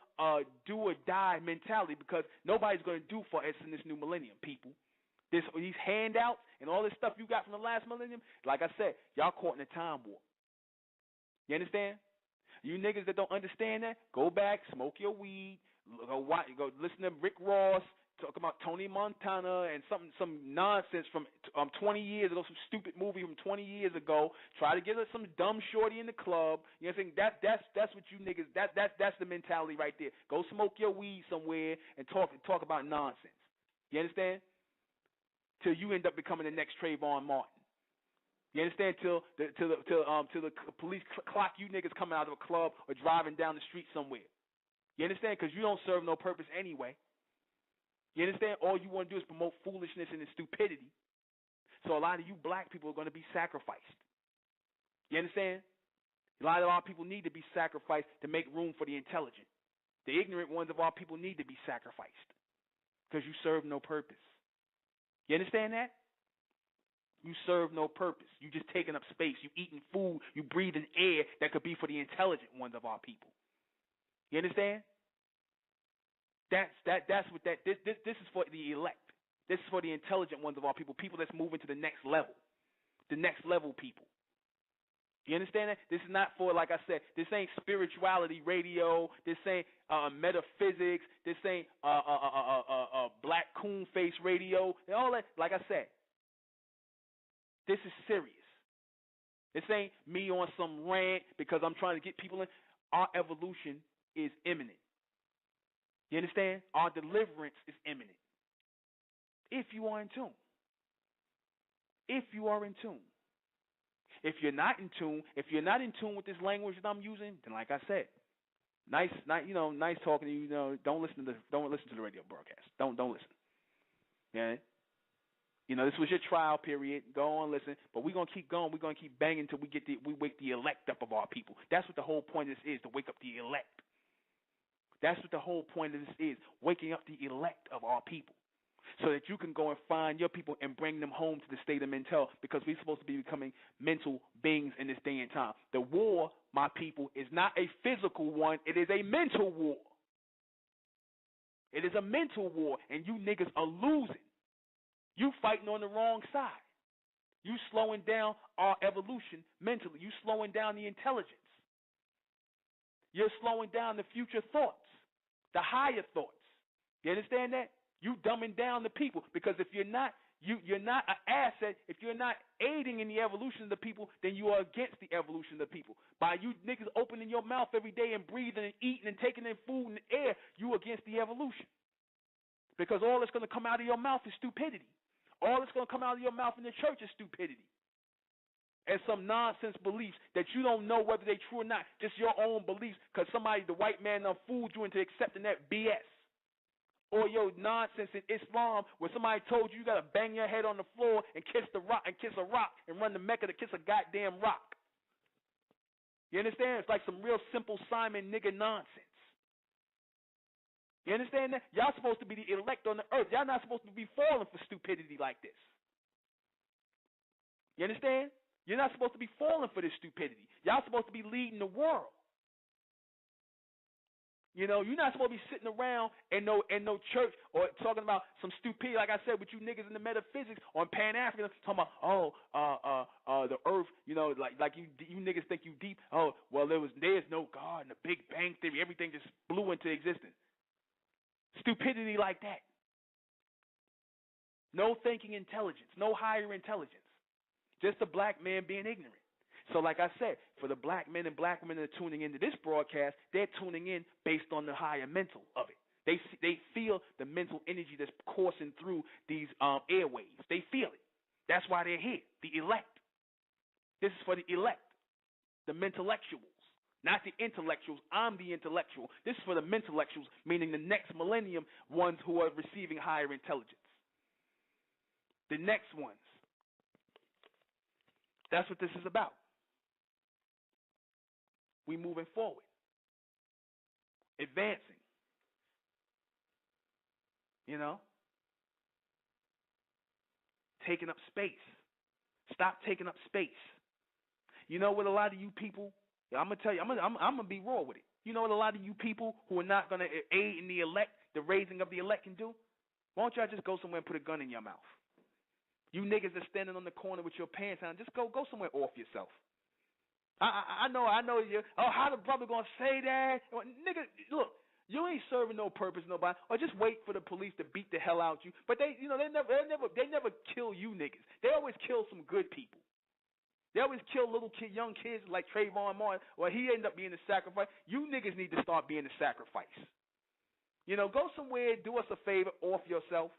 A: do or die mentality, because nobody's going to do for us in this new millennium, people. These handouts and all this stuff you got from the last millennium, like I said, y'all caught in a time warp. You understand? You niggas that don't understand that, go back, smoke your weed, go listen to Rick Ross, talk about Tony Montana and some nonsense from 20 years ago, some stupid movie from 20 years ago. Try to get us some dumb shorty in the club. You know what I'm saying? That's what you niggas. That's the mentality right there. Go smoke your weed somewhere and talk about nonsense. You understand? Till you end up becoming the next Trayvon Martin. You understand? Till the police clock you niggas coming out of a club or driving down the street somewhere. You understand? Because you don't serve no purpose anyway. You understand? All you want to do is promote foolishness and stupidity. So a lot of you black people are going to be sacrificed. You understand? A lot of our people need to be sacrificed to make room for the intelligent. The ignorant ones of our people need to be sacrificed because you serve no purpose. You understand that? You serve no purpose. You just taking up space. You eating food. You breathing air that could be for the intelligent ones of our people. You understand? That's what that this is for the elect. This is for the intelligent ones of our people, people that's moving to the next level. The next level people. You understand that? This is not for, like I said, this ain't spirituality radio. This ain't metaphysics. This ain't black coon face radio. And all that, like I said, this is serious. This ain't me on some rant because I'm trying to get people in. Our evolution is imminent. You understand? Our deliverance is imminent. If you are in tune. If you are in tune. If you're not in tune, with this language that I'm using, then like I said, nice talking to you. Don't listen to the radio broadcast. Don't listen. Yeah. This was your trial period. Go on, listen. But we're gonna keep going. We're gonna keep banging until we wake the elect up of our people. That's what the whole point of this is, to wake up the elect. That's what the whole point of this is, waking up the elect of our people, so that you can go and find your people and bring them home to the state of mental, because we're supposed to be becoming mental beings in this day and time. The war, my people, is not a physical one. It is a mental war. It is a mental war, and you niggas are losing. You fighting on the wrong side. You slowing down our evolution mentally. You slowing down the intelligence. You're slowing down the future thoughts, the higher thoughts. You understand that? You dumbing down the people, because if you're not an asset, if you're not aiding in the evolution of the people, then you are against the evolution of the people. By you niggas opening your mouth every day and breathing and eating and taking in food and air, you against the evolution. Because all that's going to come out of your mouth is stupidity. All that's going to come out of your mouth in the church is stupidity. and some nonsense beliefs that you don't know whether they're true or not, just your own beliefs because somebody, the white man, done fooled you into accepting that BS. Or your nonsense in Islam where somebody told you gotta bang your head on the floor and kiss the rock and kiss a rock and run to Mecca to kiss a goddamn rock. You understand? It's like some real simple Simon nigga nonsense. You understand that? Y'all supposed to be the elect on the earth. Y'all not supposed to be falling for stupidity like this. You understand? You're not supposed to be falling for this stupidity. Y'all supposed to be leading the world. You know, you're not supposed to be sitting around in no church or talking about some stupidity, like I said, with you niggas in the metaphysics on Pan-African, talking about, the earth, you know, like you niggas think you deep. Oh, well, there's no God and the Big Bang Theory. Everything just blew into existence. Stupidity like that. No thinking intelligence, no higher intelligence. Just a black man being ignorant. So like I said, for the black men and black women that are tuning into this broadcast, they're tuning in based on the higher mental of it. They feel the mental energy that's coursing through these airwaves. They feel it. That's why they're here, the elect. This is for the elect, the mentellectuals, not the intellectuals. I'm the intellectual. This is for the mentellectuals, meaning the next millennium ones who are receiving higher intelligence. The next ones. That's what this is about. We moving forward, advancing. You know, taking up space. Stop taking up space. You know what a lot of you people, I'm gonna tell you, I'm gonna be raw with it. You know what a lot of you people who are not gonna aid in the elect, the raising of the elect, can do? Why don't y'all just go somewhere and put a gun in your mouth? You niggas are standing on the corner with your pants on. Just go somewhere off yourself. I know you. Oh, how the brother gonna say that? Well, nigga, look, you ain't serving no purpose, nobody. Or just wait for the police to beat the hell out you. But they never kill you niggas. They always kill some good people. They always kill young kids like Trayvon Martin. Or he ended up being the sacrifice. You niggas need to start being the sacrifice. You know, go somewhere, do us a favor, off yourself.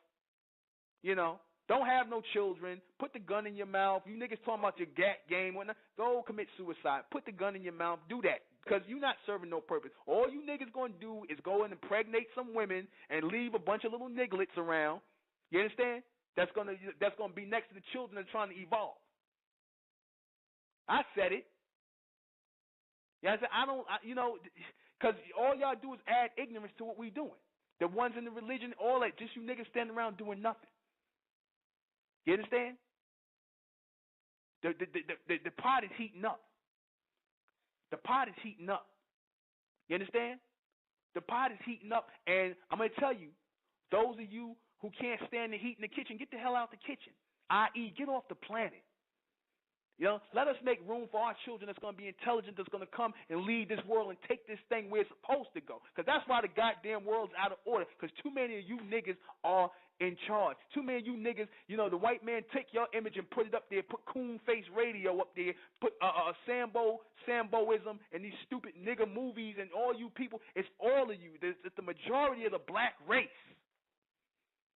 A: You know. Don't have no children. Put the gun in your mouth. You niggas talking about your gat game. Go commit suicide. Put the gun in your mouth. Do that because you're not serving no purpose. All you niggas going to do is go and impregnate some women and leave a bunch of little nigglets around. You understand? That's gonna be next to the children that are trying to evolve. I said it. Yeah, I said because all y'all do is add ignorance to what we doing. The ones in the religion, all that, just you niggas standing around doing nothing. You understand? The pot is heating up. The pot is heating up. You understand? The pot is heating up, and I'm going to tell you, those of you who can't stand the heat in the kitchen, get the hell out the kitchen, i.e., get off the planet. You know, let us make room for our children that's going to be intelligent, that's going to come and lead this world and take this thing where it's supposed to go. Because that's why the goddamn world's out of order. Because too many of you niggas are in charge. Too many of you niggas, the white man take your image and put it up there, put coon face radio up there, put Samboism and these stupid nigga movies and all you people. It's all of you. It's the majority of the black race.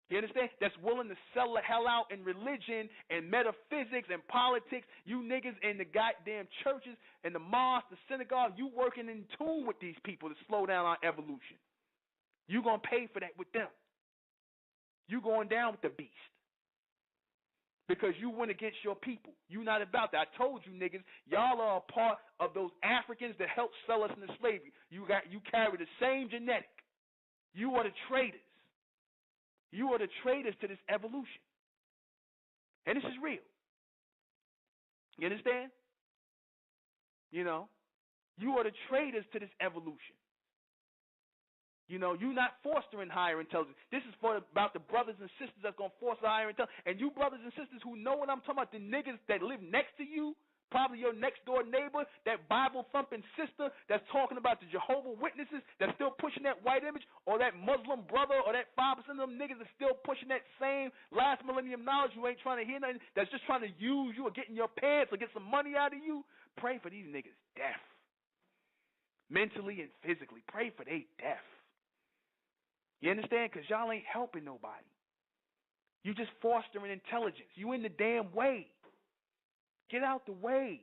A: You understand? That's willing to sell the hell out in religion and metaphysics and politics. You niggas in the goddamn churches and the mosques, the synagogue, you working in tune with these people to slow down our evolution. You going to pay for that with them. You going down with the beast. Because you went against your people. You not about that. I told you niggas, y'all are a part of those Africans that helped sell us into slavery. You carry the same genetic. You are the traitors. You are the traitors to this evolution. And this is real. You understand? You are the traitors to this evolution. You're not fostering higher intelligence. This is about the brothers and sisters that's going to foster higher intelligence. And you brothers and sisters who know what I'm talking about, the niggas that live next to you, probably your next door neighbor, that Bible thumping sister that's talking about the Jehovah Witnesses that's still pushing that white image, or that Muslim brother, or that 5% of them niggas that's still pushing that same last millennium knowledge. You ain't trying to hear nothing. That's just trying to use you or get in your pants or get some money out of you. Pray for these niggas' death, mentally and physically. Pray for their death. You understand? Because y'all ain't helping nobody. You just fostering intelligence. You in the damn way. Get out the way.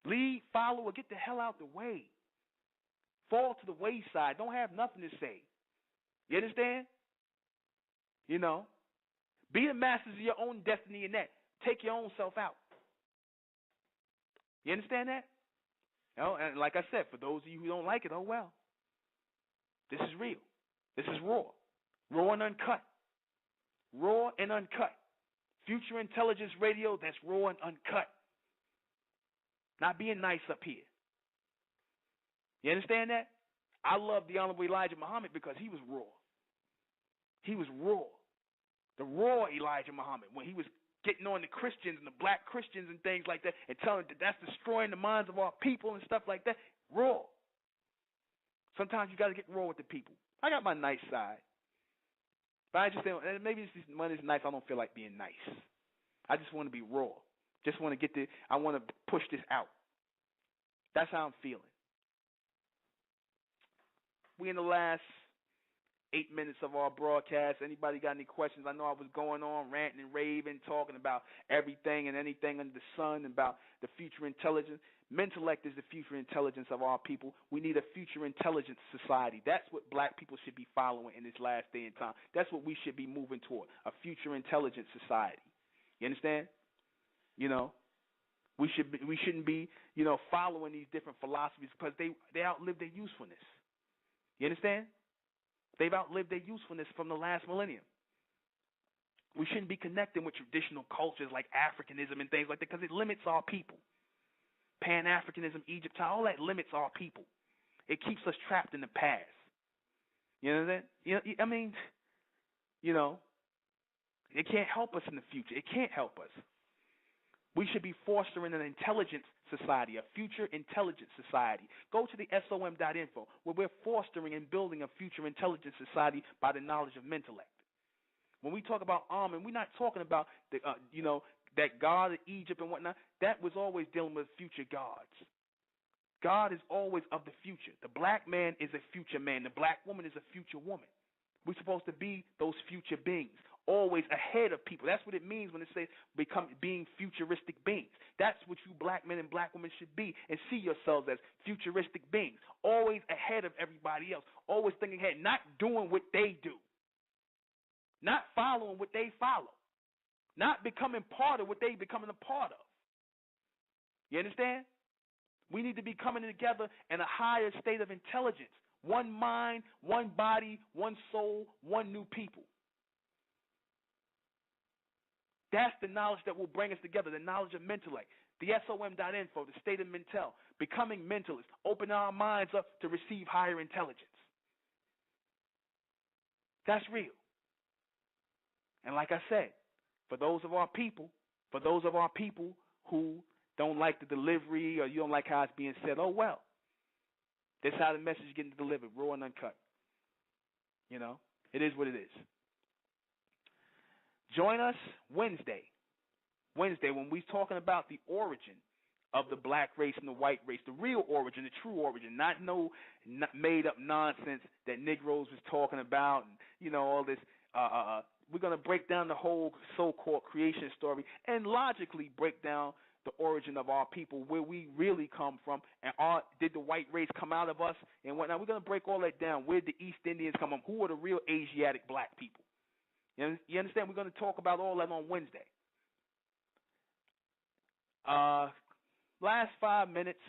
A: Lead, follow, or get the hell out the way. Fall to the wayside. Don't have nothing to say. You understand? You know? Be the masters of your own destiny in that. Take your own self out. You understand that? You know, and like I said, for those of you who don't like it, oh well. This is real. This is raw. Raw and uncut. Raw and uncut. Future Intelligence Radio, that's raw and uncut. Not being nice up here. You understand that? I love the Honorable Elijah Muhammad because he was raw. He was raw. The raw Elijah Muhammad, when he was getting on the Christians and the black Christians and things like that and telling that that's destroying the minds of our people and stuff like that. Raw. Sometimes you got to get raw with the people. I got my nice side. But I just say, maybe it's just, when it's nice, I don't feel like being nice. I just want to be raw. Just want to I want to push this out. That's how I'm feeling. We in the last 8 minutes of our broadcast. Anybody got any questions? I know I was going on, ranting and raving, talking about everything and anything under the sun, about the future intelligence. MENTELLECT is the future intelligence of our people. We need a future intelligence society. That's what black people should be following in this last day and time. That's what we should be moving toward, a future intelligence society. You understand? You know, we shouldn't be, you know, following these different philosophies because they outlive their usefulness. You understand? They've outlived their usefulness from the last millennium. We shouldn't be connecting with traditional cultures like Africanism and things like that because it limits our people. Pan-Africanism, Egypt, all that limits our people. It keeps us trapped in the past. You know that? I mean, you know, it can't help us in the future. It can't help us. We should be fostering an intelligence society, a future intelligence society. Go to the SOM.info where we're fostering and building a future intelligence society by the knowledge of MENTELLECT. When we talk about Amen, we're not talking about the, you know, that God of Egypt and whatnot. That was always dealing with future gods. God is always of the future. The black man is a future man. The black woman is a future woman. We're supposed to be those future beings, always ahead of people. That's what it means when it says being futuristic beings. That's what you black men and black women should be and see yourselves as futuristic beings, always ahead of everybody else, always thinking ahead, not doing what they do, not following what they follow, not becoming part of what they becoming a part of. You understand? We need to be coming together in a higher state of intelligence. One mind, one body, one soul, one new people. That's the knowledge that will bring us together, the knowledge of MENTELLECT, the SOM.info, the state of mental, becoming mentalists, opening our minds up to receive higher intelligence. That's real. And like I said, for those of our people who don't like the delivery or you don't like how it's being said, oh well. That's how the message is getting delivered, raw and uncut. You know, it is what it is. Join us Wednesday when we're talking about the origin of the black race and the white race, the real origin, the true origin, not made-up nonsense that Negroes was talking about and, you know, all this. We're going to break down the whole so-called creation story and logically break down the origin of our people, where we really come from, and did the white race come out of us and whatnot. We're going to break all that down. Where did the East Indians come from? Who are the real Asiatic black people? You understand? We're going to talk about all that on Wednesday. Last 5 minutes,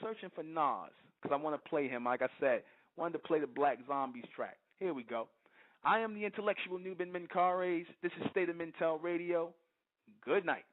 A: searching for Nas, because I want to play him. Like I said, wanted to play the Black Zombies track. Here we go. I am the intellectual Nuben Menkares. This is State of Mentel Radio. Good night.